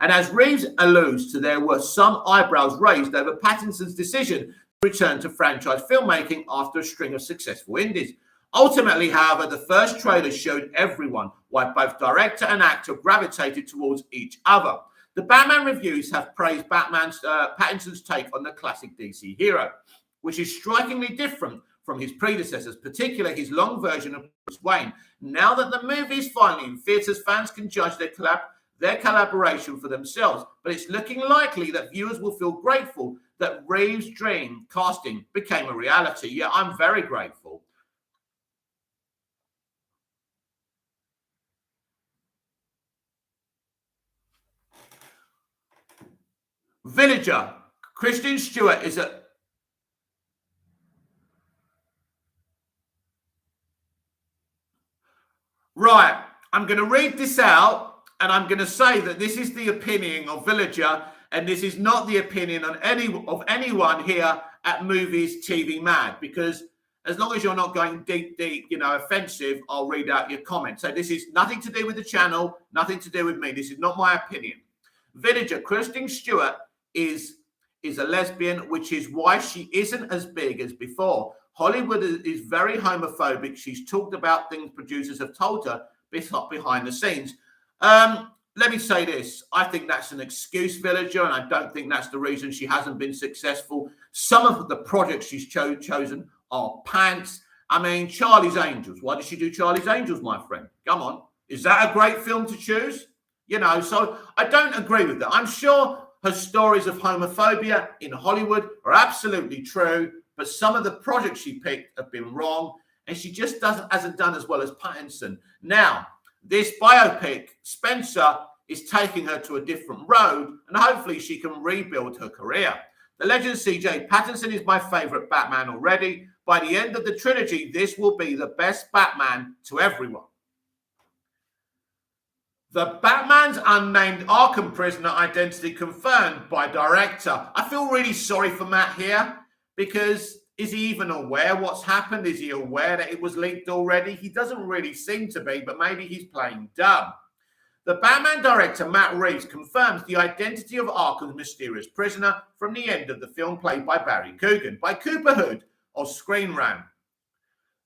And as Reeves alludes to, there were some eyebrows raised over Pattinson's decision to return to franchise filmmaking after a string of successful indies. Ultimately, however, the first trailer showed everyone why both director and actor gravitated towards each other. The Batman reviews have praised Pattinson's take on the classic DC hero, which is strikingly different from his predecessors, particularly his long version of Bruce Wayne. Now that the movie is finally in theaters, fans can judge their collaboration for themselves, but it's looking likely that viewers will feel grateful that Reeves' dream casting became a reality. Yeah, I'm very grateful. Villager, Kristen Stewart is a... Right, I'm going to read this out, and I'm going to say that this is the opinion of Villager, and this is not the opinion of anyone here at Movies TV Mad, because as long as you're not going deep, offensive, I'll read out your comments. So this is nothing to do with the channel, nothing to do with me. This is not my opinion. Villager, Kristen Stewart is a lesbian, which is why she isn't as big as before. Hollywood is very homophobic. She's talked about things producers have told her behind the scenes. Let me say this. I think that's an excuse, Villager, and I don't think that's the reason she hasn't been successful. Some of the projects she's chosen are pants. I mean, Charlie's Angels. Why did she do Charlie's Angels, my friend? Come on. Is that a great film to choose? You know, so I don't agree with that. I'm sure her stories of homophobia in Hollywood are absolutely true, but some of the projects she picked have been wrong, and she just hasn't done as well as Pattinson. Now, this biopic, Spencer, is taking her to a different road, and hopefully she can rebuild her career. The legend CJ Pattinson is my favourite Batman already. By the end of the trilogy, this will be the best Batman to everyone. The Batman's unnamed Arkham prisoner identity confirmed by director. I feel really sorry for Matt here, because is he even aware what's happened? Is he aware that it was leaked already? He doesn't really seem to be, but maybe he's playing dumb. The Batman director, Matt Reeves, confirms the identity of Arkham's mysterious prisoner from the end of the film, played by Barry Coogan, by Cooper Hood of Screen Rant.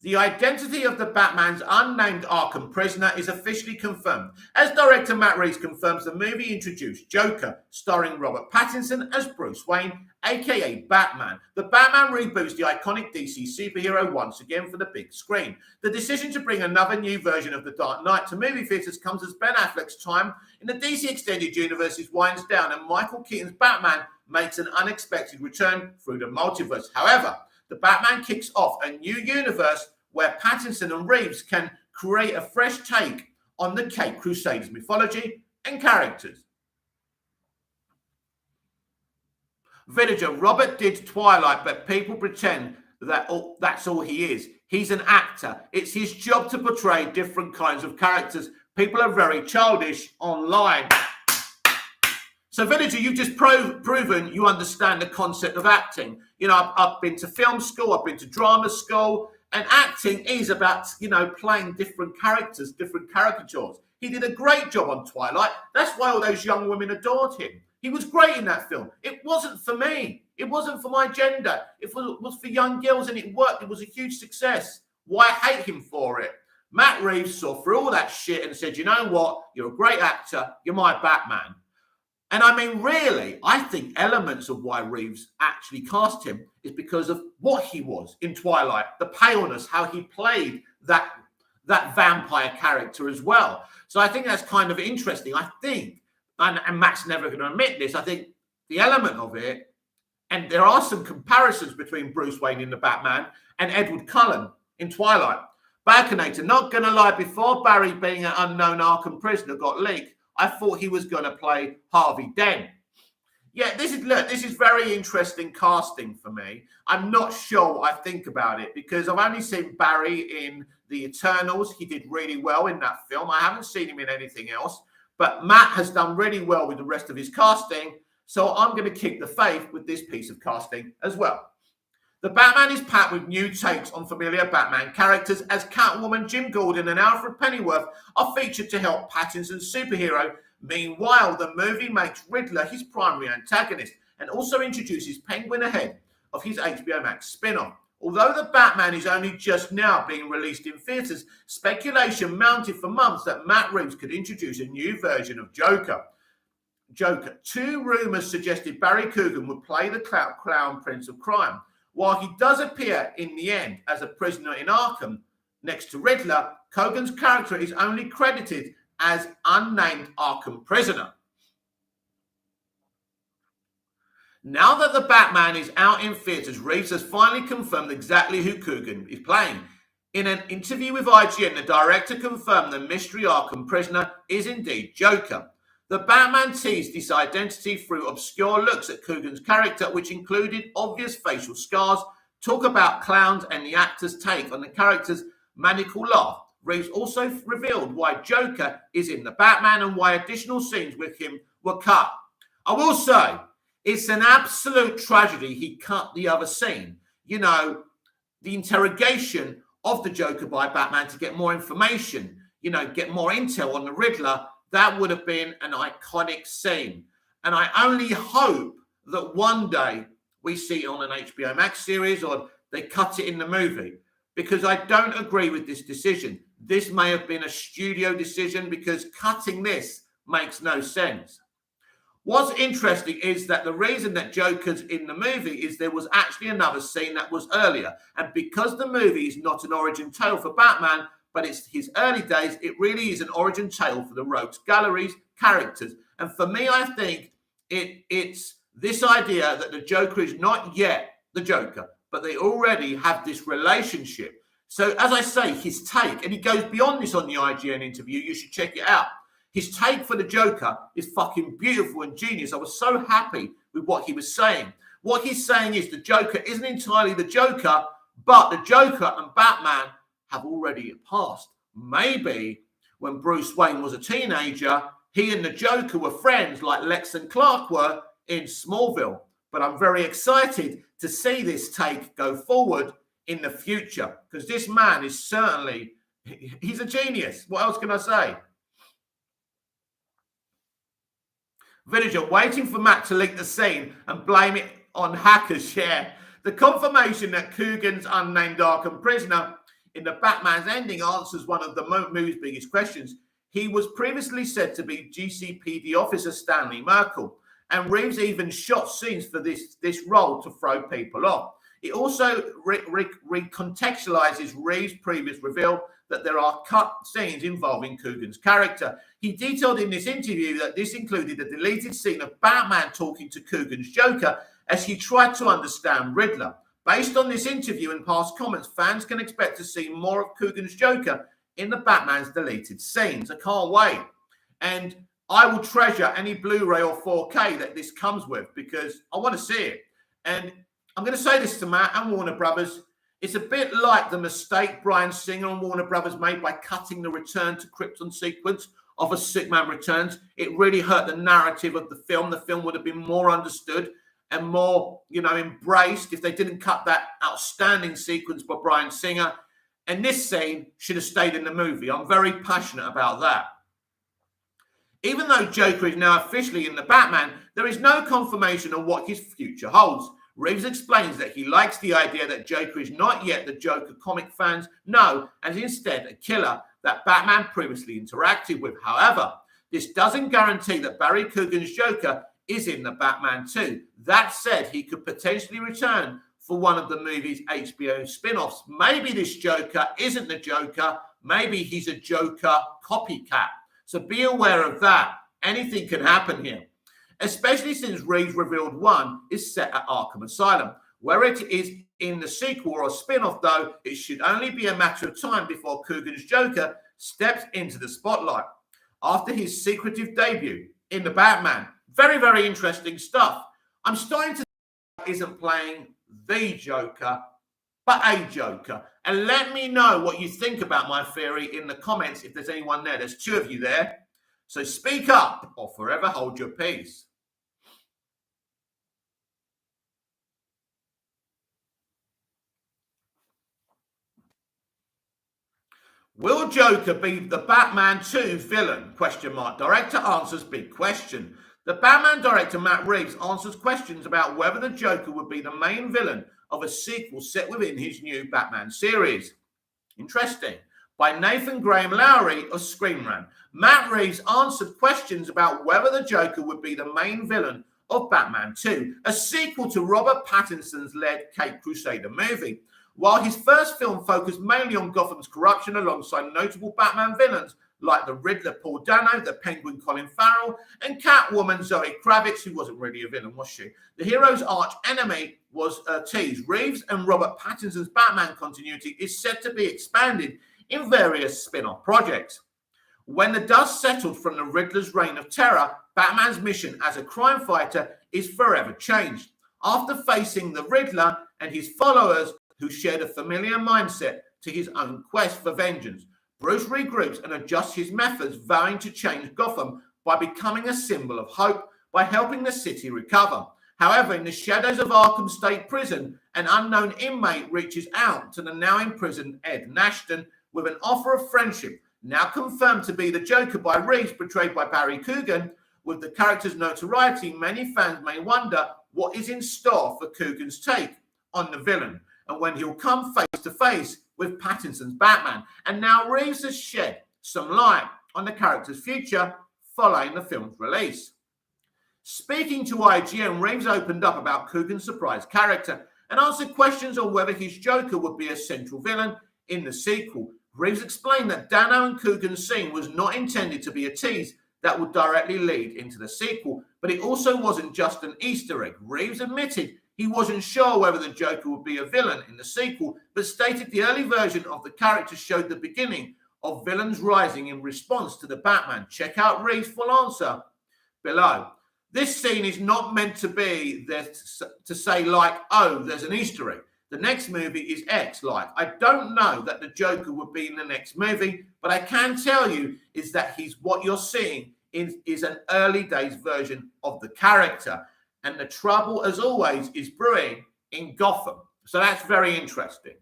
The identity of the Batman's unnamed Arkham prisoner is officially confirmed, as director Matt Reeves confirms the movie introduced Joker, starring Robert Pattinson as Bruce Wayne, aka Batman. The Batman reboots the iconic DC superhero once again for the big screen. The decision to bring another new version of The Dark Knight to movie theaters comes as Ben Affleck's time in the DC Extended Universe winds down and Michael Keaton's Batman makes an unexpected return through the multiverse. However, the Batman kicks off a new universe where Pattinson and Reeves can create a fresh take on the Caped Crusaders mythology and characters. Villager, Robert did Twilight, but people pretend that that's all he is. He's an actor. It's his job to portray different kinds of characters. People are very childish online. So, Villager, you've just proven you understand the concept of acting. You know, I've been to film school, I've been to drama school, and acting is about, you know, playing different characters, different caricatures. He did a great job on Twilight. That's why all those young women adored him. He was great in that film. It wasn't for me. It wasn't for my gender. It was for young girls, and it worked. It was a huge success. Why hate him for it? Matt Reeves saw through all that shit and said, you know what? You're a great actor. You're my Batman. And I mean, really, I think elements of why Reeves actually cast him is because of what he was in Twilight, the paleness, how he played that vampire character as well. So I think that's kind of interesting. I think, and Matt's never going to admit this, I think the element of it, and there are some comparisons between Bruce Wayne in The Batman and Edward Cullen in Twilight. Baconator, not going to lie, before Barry being an unknown Arkham prisoner got leaked, I thought he was going to play Harvey Dent. Yeah, this is very interesting casting for me. I'm not sure what I think about it because I've only seen Barry in The Eternals. He did really well in that film. I haven't seen him in anything else. But Matt has done really well with the rest of his casting. So I'm going to keep the faith with this piece of casting as well. The Batman is packed with new takes on familiar Batman characters, as Catwoman, Jim Gordon and Alfred Pennyworth are featured to help Pattinson's superhero. Meanwhile, the movie makes Riddler his primary antagonist and also introduces Penguin ahead of his HBO Max spin-off. Although The Batman is only just now being released in theatres, speculation mounted for months that Matt Reeves could introduce a new version of Joker. Two rumours suggested Barry Coogan would play the clown prince of crime. While he does appear in the end as a prisoner in Arkham next to Riddler, Coogan's character is only credited as unnamed Arkham prisoner. Now that The Batman is out in theatres, Reeves has finally confirmed exactly who Coogan is playing. In an interview with IGN, the director confirmed the mystery Arkham prisoner is indeed Joker. The Batman teased this identity through obscure looks at Coogan's character, which included obvious facial scars, talk about clowns, and the actor's take on the character's maniacal laugh. Reeves also revealed why Joker is in The Batman and why additional scenes with him were cut. I will say, it's an absolute tragedy he cut the other scene. You know, the interrogation of the Joker by Batman to get more information, you know, get more intel on the Riddler. That would have been an iconic scene. And I only hope that one day we see it on an HBO Max series or they cut it in the movie, because I don't agree with this decision. This may have been a studio decision because cutting this makes no sense. What's interesting is that the reason that Joker's in the movie is there was actually another scene that was earlier. And because the movie is not an origin tale for Batman, but it's his early days, it really is an origin tale for the Rogues Gallery's characters. And for me, I think it's this idea that the Joker is not yet the Joker, but they already have this relationship. So as I say, his take, and he goes beyond this on the IGN interview, you should check it out. His take for the Joker is fucking beautiful and genius. I was so happy with what he was saying. What he's saying is the Joker isn't entirely the Joker, but the Joker and Batman have already passed. Maybe when Bruce Wayne was a teenager, he and the Joker were friends like Lex and Clark were in Smallville. But I'm very excited to see this take go forward in the future, because this man is certainly, he's a genius. What else can I say? Villager waiting for Matt to leak the scene and blame it on hackers. Yeah, the confirmation that Coogan's unnamed Arkham prisoner in the Batman's ending answers one of the movie's biggest questions. He was previously said to be GCPD officer Stanley Merkel, and Reeves even shot scenes for this role to throw people off. It also recontextualizes Reeves' previous reveal that there are cut scenes involving Coogan's character. He detailed in this interview that this included a deleted scene of Batman talking to Coogan's Joker as he tried to understand Riddler. Based on this interview and past comments, fans can expect to see more of Coogan's Joker in the Batman's deleted scenes. I can't wait. And I will treasure any Blu-ray or 4K that this comes with, because I want to see it. And I'm going to say this to Matt and Warner Brothers. It's a bit like the mistake Bryan Singer and Warner Brothers made by cutting the Return to Krypton sequence of A Sick Man Returns. It really hurt the narrative of the film. The film would have been more understood and more, embraced if they didn't cut that outstanding sequence by Bryan Singer. And this scene should have stayed in the movie. I'm very passionate about that. Even though Joker is now officially in the Batman, there is no confirmation on what his future holds. Reeves explains that he likes the idea that Joker is not yet the Joker comic fans know, and is instead a killer that Batman previously interacted with. However, this doesn't guarantee that Barry Coogan's Joker is in the Batman 2. That said, he could potentially return for one of the movie's HBO spin-offs. Maybe this Joker isn't the Joker. Maybe he's a Joker copycat. So be aware of that. Anything can happen here, especially since Reeves revealed one is set at Arkham Asylum. Where it is in the sequel or spin-off, though, it should only be a matter of time before Coogan's Joker steps into the spotlight after his secretive debut in the Batman. Very, very interesting stuff. I'm starting to think he isn't playing the Joker, but a Joker. And let me know what you think about my theory in the comments if there's anyone there. There's two of you there. So speak up or forever hold your peace. Will Joker be the Batman 2 villain? ? Director answers big question. The Batman director Matt Reeves answers questions about whether the Joker would be the main villain of a sequel set within his new Batman series. Interesting. By Nathan Graham Lowry of Screen Rant. Matt Reeves answered questions about whether the Joker would be the main villain of Batman 2, a sequel to Robert Pattinson's led Caped Crusader movie. While his first film focused mainly on Gotham's corruption alongside notable Batman villains like the Riddler Paul Dano, the Penguin Colin Farrell, and Catwoman Zoe Kravitz, who wasn't really a villain, was she? The hero's arch enemy was teased. Reeves and Robert Pattinson's Batman continuity is said to be expanded in various spin-off projects. When the dust settled from the Riddler's reign of terror, Batman's mission as a crime fighter is forever changed. After facing the Riddler and his followers, who shared a familiar mindset to his own quest for vengeance, Bruce regroups and adjusts his methods, vowing to change Gotham by becoming a symbol of hope, by helping the city recover. However, in the shadows of Arkham State Prison, an unknown inmate reaches out to the now imprisoned Ed Nashton with an offer of friendship, now confirmed to be the Joker by Reeves, portrayed by Barry Coogan. With the character's notoriety, many fans may wonder what is in store for Coogan's take on the villain. and when he'll come face to face with Pattinson's Batman. And now Reeves has shed some light on the character's future following the film's release. Speaking to IGN, Reeves opened up about Coogan's surprise character and answered questions on whether his Joker would be a central villain in the sequel. Reeves explained that Dano and Coogan's scene was not intended to be a tease that would directly lead into the sequel, but it also wasn't just an Easter egg. Reeves admitted he wasn't sure whether the Joker would be a villain in the sequel, but stated the early version of the character showed the beginning of villains rising in response to the Batman. Check out Reeves' full answer below. This scene is not meant to be there to say like, oh, there's an Easter egg. The next movie is X. Like, I don't know that the Joker would be in the next movie, but I can tell you is that what you're seeing is an early days version of the character. And the trouble, as always, is brewing in Gotham. So that's very interesting.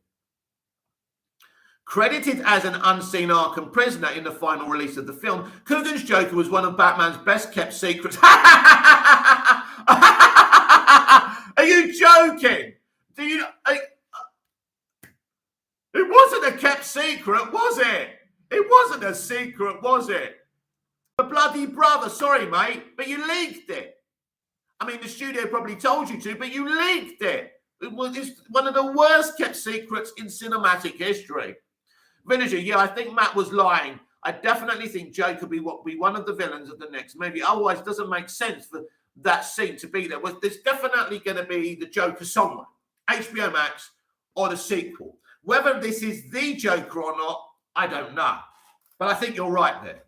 Credited as an unseen Arkham prisoner in the final release of the film, Coogan's Joker was one of Batman's best-kept secrets. Are you joking? It wasn't a kept secret, was it? It wasn't a secret, was it? The bloody brother, sorry, mate, but you leaked it. I mean, the studio probably told you to, but you leaked it. It's one of the worst kept secrets in cinematic history. Villager, yeah, I think Matt was lying. I definitely think Joker will be one of the villains of the next movie. Otherwise, it doesn't make sense for that scene to be there. Well, there's definitely going to be the Joker somewhere, HBO Max or the sequel. Whether this is the Joker or not, I don't know. But I think you're right there.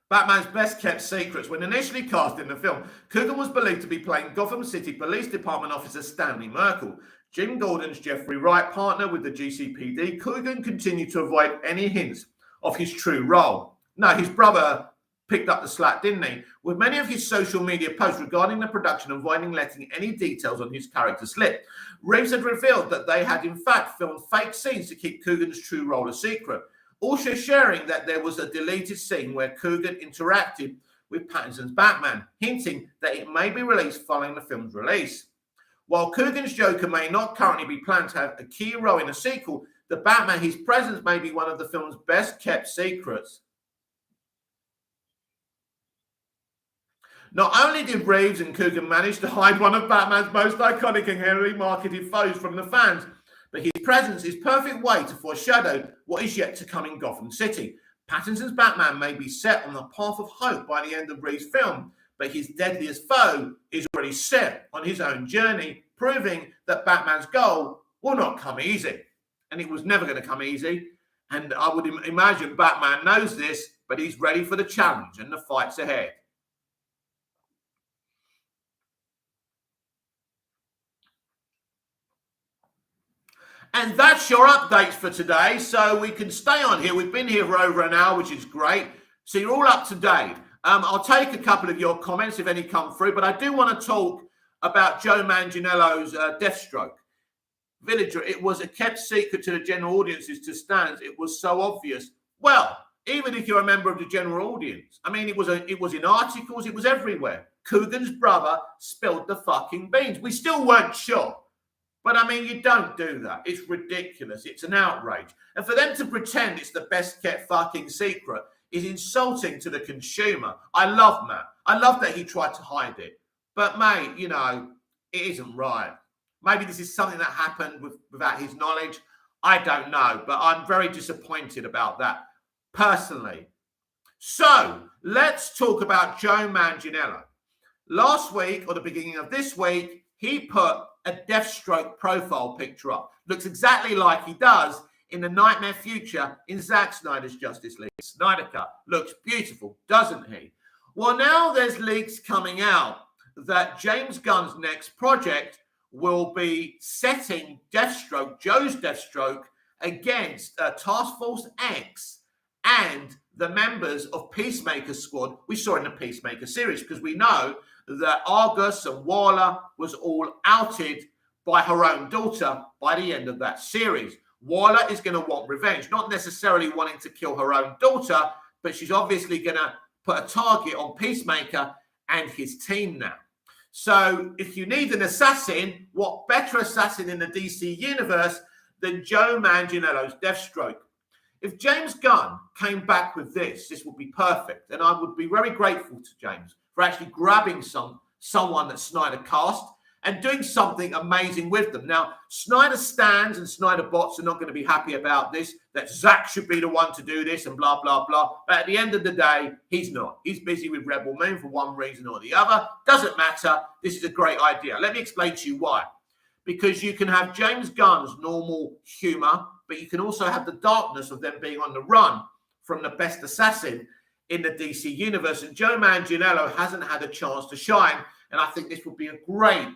Batman's best-kept secrets. When initially cast in the film, Coogan was believed to be playing Gotham City Police Department officer Stanley Merkel. Jim Gordon's Jeffrey Wright partner with the GCPD, Coogan continued to avoid any hints of his true role. No, his brother picked up the slack, didn't he? With many of his social media posts regarding the production, avoiding letting any details on his character slip. Reeves had revealed that they had in fact filmed fake scenes to keep Coogan's true role a secret. Also sharing that there was a deleted scene where Coogan interacted with Pattinson's Batman, hinting that it may be released following the film's release. While Coogan's Joker may not currently be planned to have a key role in a sequel, the Batman, his presence may be one of the film's best-kept secrets. Not only did Reeves and Coogan manage to hide one of Batman's most iconic and heavily marketed foes from the fans, but his presence is a perfect way to foreshadow what is yet to come in Gotham City. Pattinson's Batman may be set on the path of hope by the end of Reeves' film, but his deadliest foe is already set on his own journey, proving that Batman's goal will not come easy. And it was never going to come easy. And I would imagine Batman knows this, but he's ready for the challenge and the fights ahead. And that's your updates for today. So we can stay on here. We've been here for over an hour, which is great. So you're all up to date. I'll take a couple of your comments if any come through, but I do want to talk about Joe Manganiello's Deathstroke. Villager, it was a kept secret to the general audiences to stands. It was so obvious. Well, even if you're a member of the general audience, I mean, it was in articles, it was everywhere. Coogan's brother spilled the fucking beans. We still weren't sure. But I mean, you don't do that. It's ridiculous. It's an outrage. And for them to pretend it's the best kept fucking secret is insulting to the consumer. I love Matt. I love that he tried to hide it. But mate, you know, it isn't right. Maybe this is something that happened without his knowledge. I don't know. But I'm very disappointed about that personally. So let's talk about Joe Manganiello. Last week or the beginning of this week, he put a Deathstroke profile picture up. Looks exactly like he does in the nightmare future in Zack Snyder's Justice League Snyder Cut. Looks beautiful, doesn't he? Well, now there's leaks coming out that James Gunn's next project will be setting Deathstroke, Joe's Deathstroke, against Task Force X and the members of Peacemaker Squad we saw in the Peacemaker series, because we know that Argus and Waller was all outed by her own daughter by the end of that series. Waller is going to want revenge, not necessarily wanting to kill her own daughter, but she's obviously going to put a target on Peacemaker and his team now. So if you need an assassin, what better assassin in the DC universe than Joe Manganiello's Deathstroke? If James Gunn came back with this would be perfect. And I would be very grateful to James for actually grabbing someone that Snyder cast and doing something amazing with them. Now, Snyder stands and Snyder bots are not going to be happy about this, that Zack should be the one to do this and blah, blah, blah. But at the end of the day, he's not. He's busy with Rebel Moon for one reason or the other. Doesn't matter. This is a great idea. Let me explain to you why. Because you can have James Gunn's normal humor, but you can also have the darkness of them being on the run from the best assassin in the DC universe. And Joe Manganiello hasn't had a chance to shine. And I think this would be a great,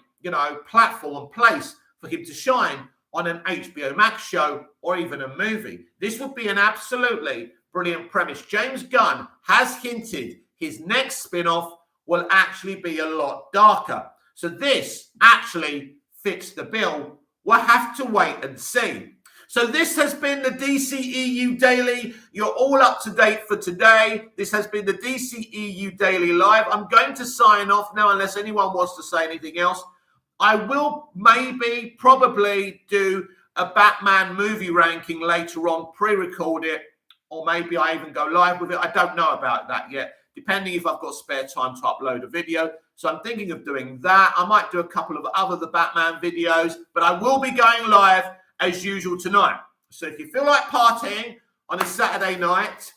platform and place for him to shine on an HBO Max show or even a movie. This would be an absolutely brilliant premise. James Gunn has hinted his next spin-off will actually be a lot darker. So this actually fits the bill. We'll have to wait and see. So this has been the DCEU Daily. You're all up to date for today. This has been the DCEU Daily Live. I'm going to sign off now unless anyone wants to say anything else. I will probably do a Batman movie ranking later on, pre-record it, or maybe I even go live with it. I don't know about that yet, depending if I've got spare time to upload a video. So I'm thinking of doing that. I might do a couple of other The Batman videos, but I will be going live as usual tonight. So if you feel like partying on a Saturday night,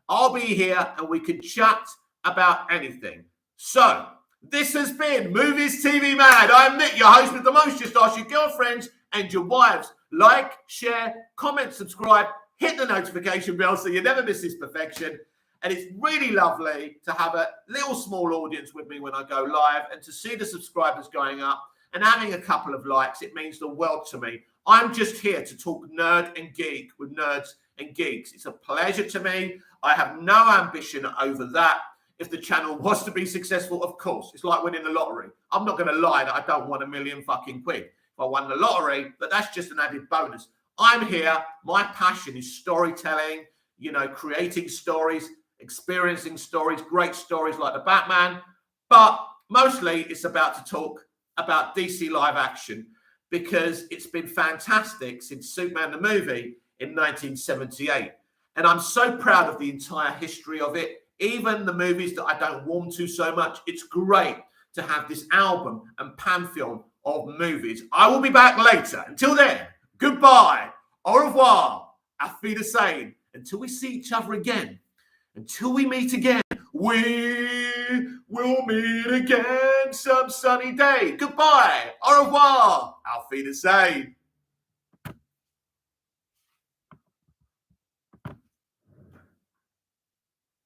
I'll be here and we can chat about anything. So this has been Movies TV Mad. I'm Nick, your host with the most. Just ask your girlfriends and your wives. Like, share, comment, subscribe, hit the notification bell so you never miss this perfection. And it's really lovely to have a little small audience with me when I go live and to see the subscribers going up and having a couple of likes. It means the world to me. I'm just here to talk nerd and geek with nerds and geeks. It's a pleasure to me. I have no ambition over that. If the channel was to be successful, of course, it's like winning the lottery. I'm not going to lie that I don't want £1 million fucking quid if I won the lottery, but that's just an added bonus. I'm here. My passion is storytelling, creating stories, experiencing stories, great stories like the Batman. But mostly it's about to talk about DC live action because it's been fantastic since Superman the movie in 1978. And I'm so proud of the entire history of it. Even the movies that I don't warm to so much, it's great to have this album and pantheon of movies. I will be back later. Until then, goodbye, au revoir, auf Wiedersehen. Until we see each other again, until we meet again, we will meet again some sunny day. Goodbye, au revoir, auf Wiedersehen.